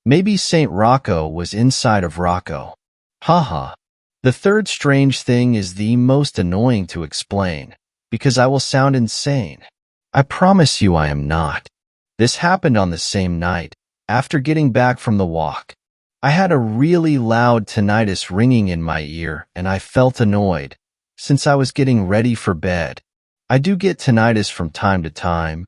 Maybe Saint Rocco was inside of Rocco. Haha. The third strange thing is the most annoying to explain, because I will sound insane. I promise you I am not. This happened on the same night, after getting back from the walk. I had a really loud tinnitus ringing in my ear, and I felt annoyed, since I was getting ready for bed. I do get tinnitus from time to time,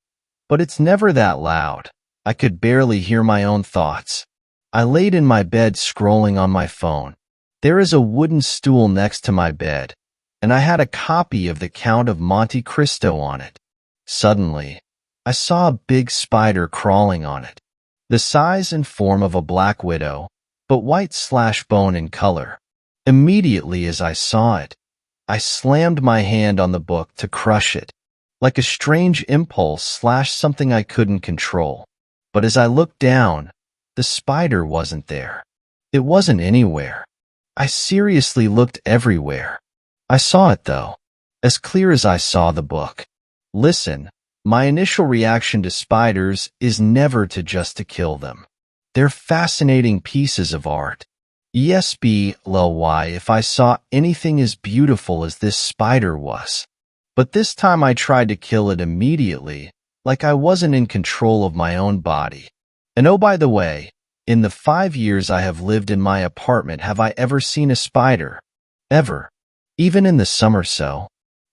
but it's never that loud. I could barely hear my own thoughts. I laid in my bed scrolling on my phone. There is a wooden stool next to my bed, and I had a copy of The Count of Monte Cristo on it. Suddenly, I saw a big spider crawling on it, the size and form of a black widow, but white/bone in color. Immediately as I saw it, I slammed my hand on the book to crush it, like a strange impulse/something I couldn't control. But as I looked down, the spider wasn't there. It wasn't anywhere. I seriously looked everywhere. I saw it though, as clear as I saw the book. Listen, my initial reaction to spiders is never to kill them. They're fascinating pieces of art. Yes, why if I saw anything as beautiful as this spider was. But this time I tried to kill it immediately, like I wasn't in control of my own body. And oh, by the way, in the 5 years I have lived in my apartment, have I ever seen a spider? Ever. Even in the summer, so.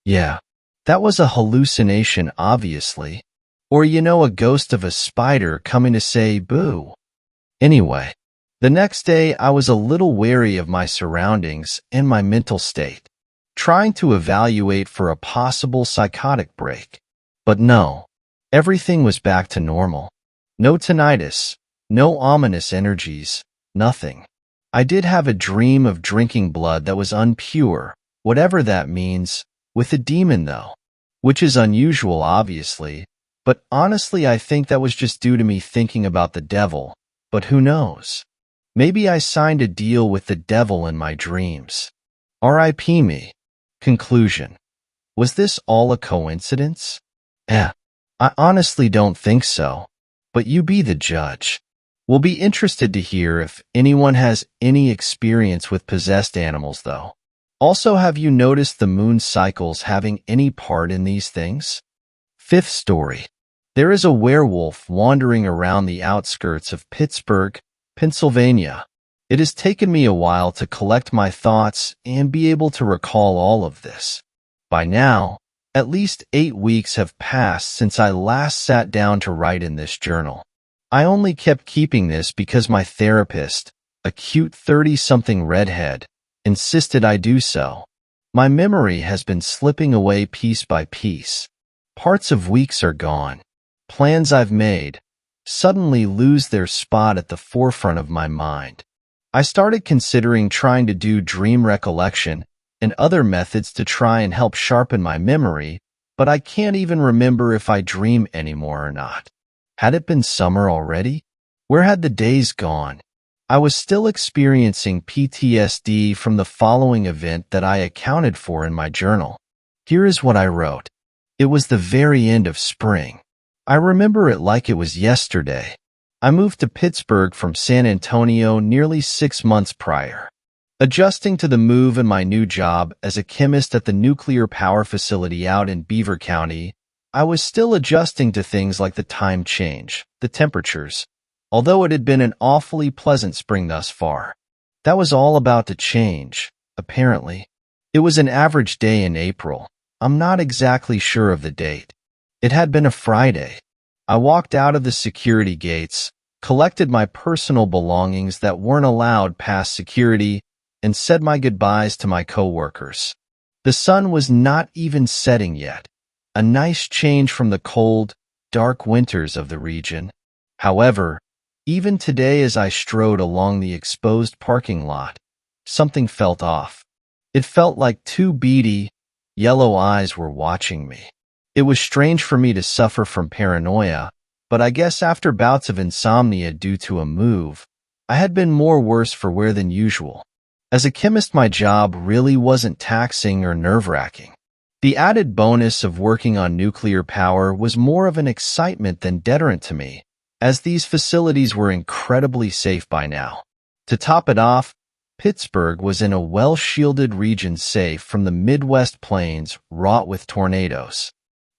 Yeah. That was a hallucination, obviously. Or, a ghost of a spider coming to say boo. Anyway, the next day I was a little wary of my surroundings and my mental state, trying to evaluate for a possible psychotic break. But no, Everything was back to normal. No tinnitus, no ominous energies, nothing. I did have a dream of drinking blood that was unpure, whatever that means, with a demon though. Which is unusual, obviously, but honestly I think that was just due to me thinking about the devil, but who knows? Maybe I signed a deal with the devil in my dreams. R.I.P. me. Conclusion. Was this all a coincidence? I honestly don't think so, but you be the judge. We'll be interested to hear if anyone has any experience with possessed animals though. Also, have you noticed the moon cycles having any part in these things? Fifth story. There is a werewolf wandering around the outskirts of Pittsburgh, Pennsylvania. It has taken me a while to collect my thoughts and be able to recall all of this. By now, at least 8 weeks have passed since I last sat down to write in this journal. I only kept keeping this because my therapist, a cute 30-something redhead, insisted I do so. My memory has been slipping away piece by piece. Parts of weeks are gone. Plans I've made suddenly lose their spot at the forefront of my mind. I started considering trying to do dream recollection and other methods to try and help sharpen my memory, but I can't even remember if I dream anymore or not. Had it been summer already? Where had the days gone? I was still experiencing PTSD from the following event that I accounted for in my journal. Here is what I wrote. It was the very end of spring. I remember it like it was yesterday. I moved to Pittsburgh from San Antonio nearly 6 months prior. Adjusting to the move and my new job as a chemist at the nuclear power facility out in Beaver County, I was still adjusting to things like the time change, the temperatures, although it had been an awfully pleasant spring thus far. That was all about to change, apparently. It was an average day in April. I'm not exactly sure of the date. It had been a Friday. I walked out of the security gates, collected my personal belongings that weren't allowed past security, and said my goodbyes to my coworkers. The sun was not even setting yet, a nice change from the cold, dark winters of the region. However, even today as I strode along the exposed parking lot, something felt off. It felt like 2 beady, yellow eyes were watching me. It was strange for me to suffer from paranoia, but I guess after bouts of insomnia due to a move, I had been more worse for wear than usual. As a chemist, my job really wasn't taxing or nerve-wracking. The added bonus of working on nuclear power was more of an excitement than deterrent to me, as these facilities were incredibly safe by now. To top it off, Pittsburgh was in a well-shielded region safe from the Midwest plains wrought with tornadoes.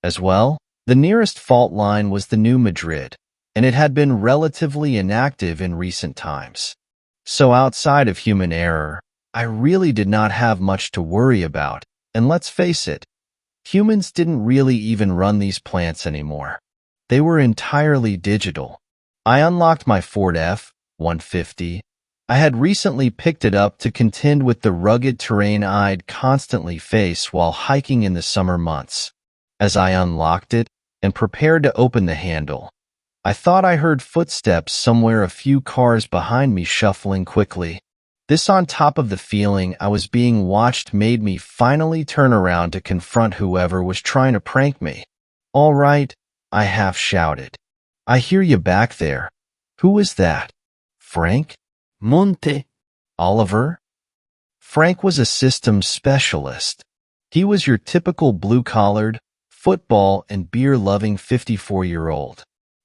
As well, the nearest fault line was the New Madrid, and it had been relatively inactive in recent times. So outside of human error, I really did not have much to worry about, and let's face it, humans didn't really even run these plants anymore. They were entirely digital. I unlocked my Ford F-150. I had recently picked it up to contend with the rugged terrain I'd constantly face while hiking in the summer months. As I unlocked it and prepared to open the handle, I thought I heard footsteps somewhere a few cars behind me shuffling quickly. This, on top of the feeling I was being watched, made me finally turn around to confront whoever was trying to prank me. "All right," I half shouted. "I hear you back there. Who was that? Frank? Monte. Oliver?" Frank was a systems specialist. He was your typical blue-collared, football and beer-loving 54-year-old.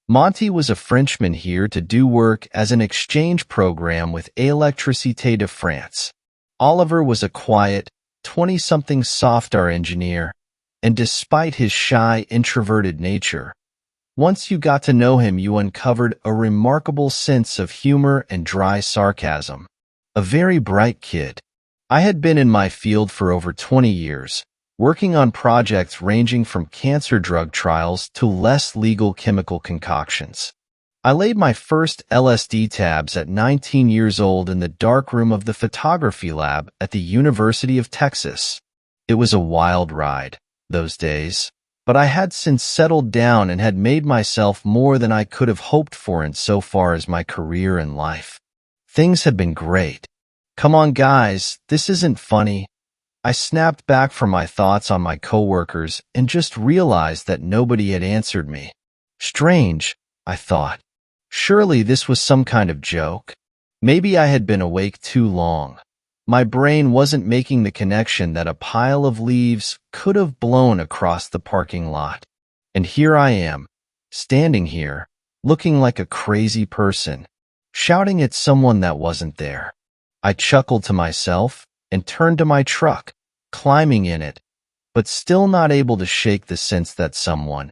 Monty was a Frenchman here to do work as an exchange program with Électricité de France. Oliver was a quiet, 20-something software engineer, and despite his shy, introverted nature, once you got to know him, you uncovered a remarkable sense of humor and dry sarcasm. A very bright kid. I had been in my field for over 20 years, working on projects ranging from cancer drug trials to less legal chemical concoctions. I laid my first LSD tabs at 19 years old in the darkroom of the photography lab at the University of Texas. It was a wild ride, those days. but I had since settled down and had made myself more than I could have hoped for in so far as my career and life. Things had been great. Come on, guys, this isn't funny. I snapped back from my thoughts on my coworkers and just realized that nobody had answered me. Strange, I thought. Surely this was some kind of joke. Maybe I had been awake too long. My brain wasn't making the connection that a pile of leaves could have blown across the parking lot. And here I am, standing here, looking like a crazy person, shouting at someone that wasn't there. I chuckled to myself and turned to my truck, climbing in it, but still not able to shake the sense that someone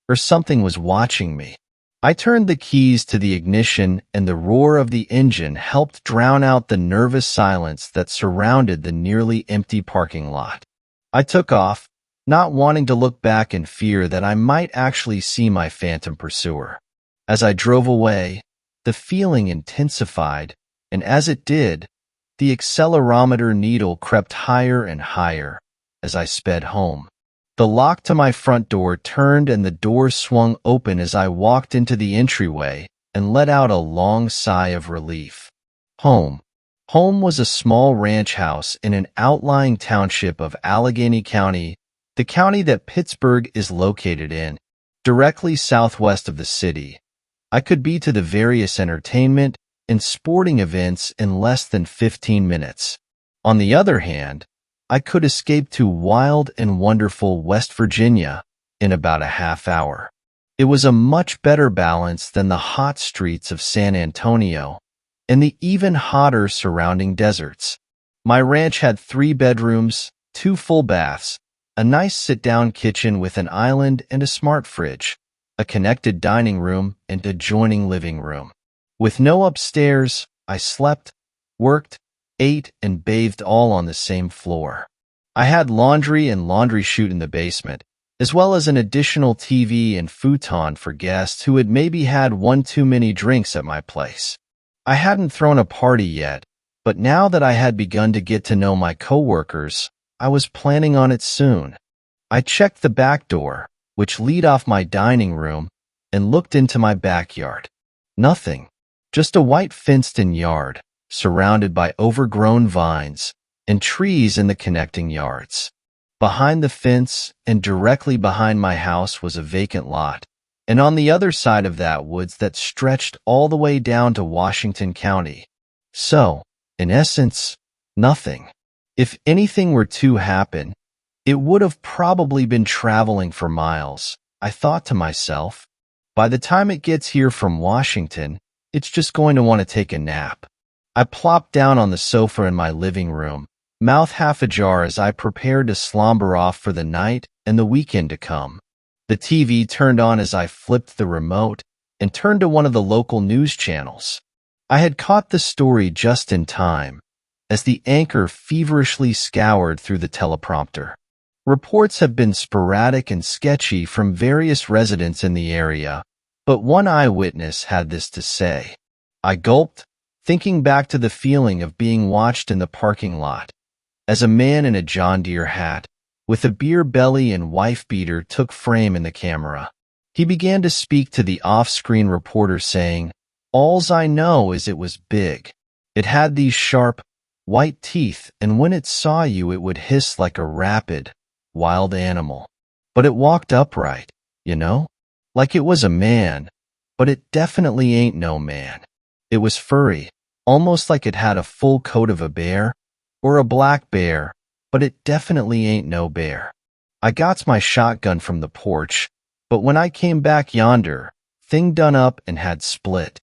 or something was watching me. I turned the keys to the ignition and the roar of the engine helped drown out the nervous silence that surrounded the nearly empty parking lot. I took off, not wanting to look back in fear that I might actually see my phantom pursuer. As I drove away, the feeling intensified, and as it did, the accelerometer needle crept higher and higher as I sped home. The lock to my front door turned and the door swung open as I walked into the entryway and let out a long sigh of relief. Home. Home was a small ranch house in an outlying township of Allegheny County, the county that Pittsburgh is located in, directly southwest of the city. I could be to the various entertainment and sporting events in less than 15 minutes. On the other hand, I could escape to wild and wonderful West Virginia in about a half hour. It was a much better balance than the hot streets of San Antonio and the even hotter surrounding deserts. My ranch had 3 bedrooms, 2 full baths, a nice sit-down kitchen with an island and a smart fridge, a connected dining room and adjoining living room. With no upstairs, I slept, worked, ate, and bathed all on the same floor. I had laundry and laundry chute in the basement, as well as an additional TV and futon for guests who had maybe had one too many drinks at my place. I hadn't thrown a party yet, but now that I had begun to get to know my coworkers, I was planning on it soon. I checked the back door, which lead off my dining room, and looked into my backyard. Nothing, just a white fenced-in yard, surrounded by overgrown vines and trees in the connecting yards. Behind the fence and directly behind my house was a vacant lot, and on the other side of that woods that stretched all the way down to Washington County. So, in essence, nothing. If anything were to happen, it would have probably been traveling for miles, I thought to myself. By the time it gets here from Washington, it's just going to want to take a nap. I plopped down on the sofa in my living room, mouth half ajar as I prepared to slumber off for the night and the weekend to come. The TV turned on as I flipped the remote and turned to one of the local news channels. I had caught the story just in time, as the anchor feverishly scoured through the teleprompter. Reports have been sporadic and sketchy from various residents in the area, but one eyewitness had this to say. I gulped, thinking back to the feeling of being watched in the parking lot, as a man in a John Deere hat, with a beer belly and wife-beater took frame in the camera. He began to speak to the off-screen reporter saying, "Alls I know is it was big. It had these sharp, white teeth, and when it saw you it would hiss like a rabid, wild animal. But it walked upright, you know? Like it was a man, but it definitely ain't no man. It was furry, almost like it had a full coat of a bear, or a black bear, but it definitely ain't no bear. I got my shotgun from the porch, but when I came back yonder, thing done up and had split."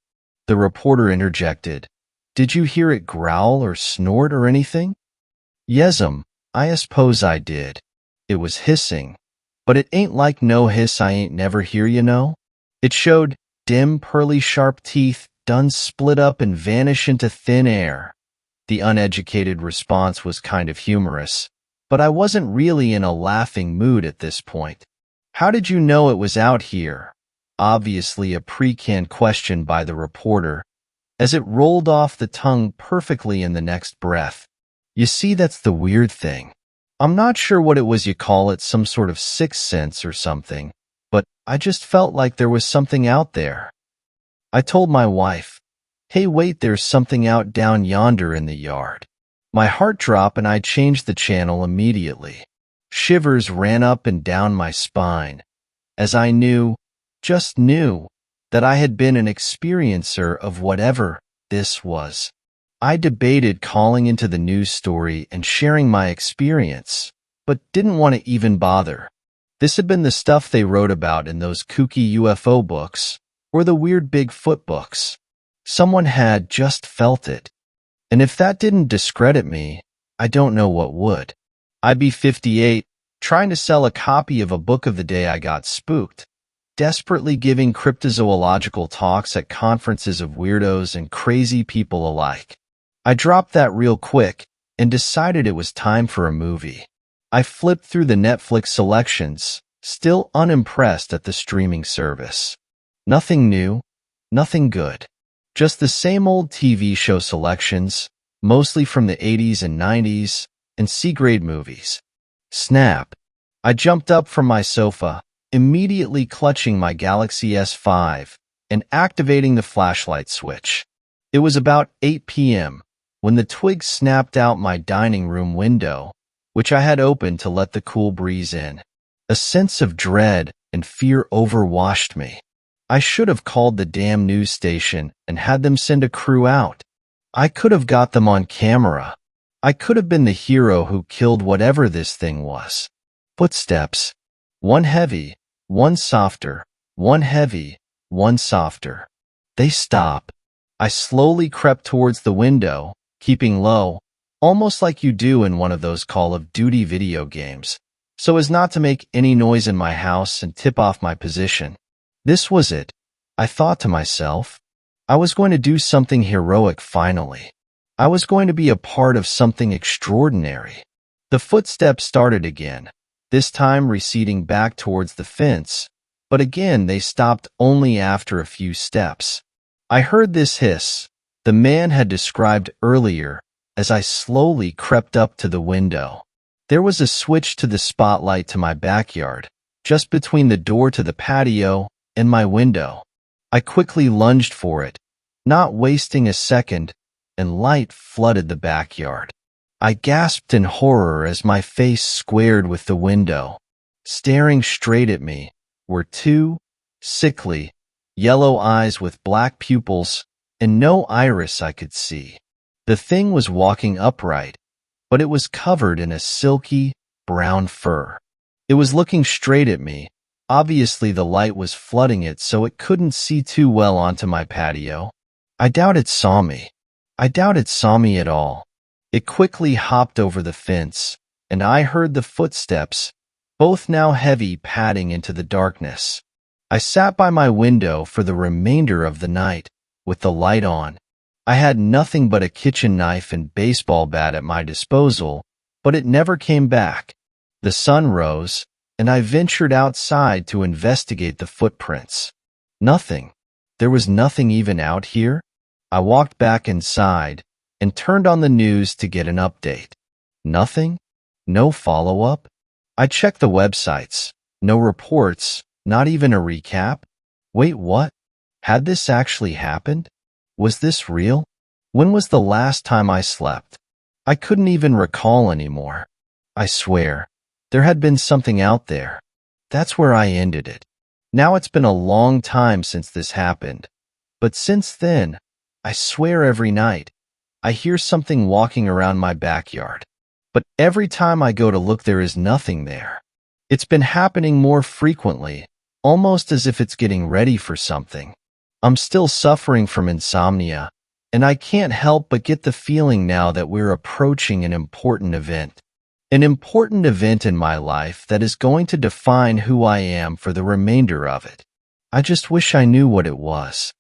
The reporter interjected, "Did you hear it growl or snort or anything?" "Yes'm, I suppose I did. It was hissing, but it ain't like no hiss I ain't never hear, you know. It showed dim, pearly sharp teeth done split up and vanish into thin air." The uneducated response was kind of humorous, but I wasn't really in a laughing mood at this point. "How did you know it was out here?" Obviously a pre-canned question by the reporter, as it rolled off the tongue perfectly in the next breath. "You see, that's the weird thing. I'm not sure what it was you call it, some sort of sixth sense or something, but I just felt like there was something out there. I told my wife, "Hey, wait, there's something out down yonder in the yard." My heart dropped and I changed the channel immediately. Shivers ran up and down my spine, as I knew, just knew, that I had been an experiencer of whatever this was. I debated calling into the news story and sharing my experience, but didn't want to even bother. This had been the stuff they wrote about in those kooky UFO books, or the weird Bigfoot books. Someone had just felt it. And if that didn't discredit me, I don't know what would. I'd be 58, trying to sell a copy of a book of the day I got spooked, desperately giving cryptozoological talks at conferences of weirdos and crazy people alike. I dropped that real quick and decided it was time for a movie. I flipped through the Netflix selections, still unimpressed at the streaming service. Nothing new, nothing good. Just the same old TV show selections, mostly from the 80s and 90s, and C-grade movies. Snap. I jumped up from my sofa, immediately clutching my Galaxy S5 and activating the flashlight switch. It was about 8 p.m. when the twig snapped out my dining room window, which I had opened to let the cool breeze in. A sense of dread and fear overwashed me. I should have called the damn news station and had them send a crew out. I could have got them on camera. I could have been the hero who killed whatever this thing was. Footsteps. One heavy, one softer, one heavy, one softer. They stop. I slowly crept towards the window, keeping low, almost like you do in one of those Call of Duty video games, so as not to make any noise in my house and tip off my position. This was it, I thought to myself. I was going to do something heroic finally. I was going to be a part of something extraordinary. The footsteps started again, this time receding back towards the fence, but again they stopped only after a few steps. I heard this hiss the man had described earlier as I slowly crept up to the window. There was a switch to the spotlight to my backyard, just between the door to the patio and my window. I quickly lunged for it, not wasting a second, and light flooded the backyard. I gasped in horror as my face squared with the window. Staring straight at me were two sickly, yellow eyes with black pupils and no iris I could see. The thing was walking upright, but it was covered in a silky, brown fur. It was looking straight at me. Obviously the light was flooding it so it couldn't see too well onto my patio. I doubt it saw me. I doubt it saw me at all. It quickly hopped over the fence, and I heard the footsteps, both now heavy, padding into the darkness. I sat by my window for the remainder of the night, with the light on. I had nothing but a kitchen knife and baseball bat at my disposal, but it never came back. The sun rose, and I ventured outside to investigate the footprints. Nothing. There was nothing even out here. I walked back inside and turned on the news to get an update. Nothing? No follow-up? I checked the websites. No reports, not even a recap. Wait, what? Had this actually happened? Was this real? When was the last time I slept? I couldn't even recall anymore. I swear, there had been something out there. That's where I ended it. Now it's been a long time since this happened. But since then, I swear every night, I hear something walking around my backyard. But every time I go to look, there is nothing there. It's been happening more frequently, almost as if it's getting ready for something. I'm still suffering from insomnia, and I can't help but get the feeling now that we're approaching an important event. An important event in my life that is going to define who I am for the remainder of it. I just wish I knew what it was.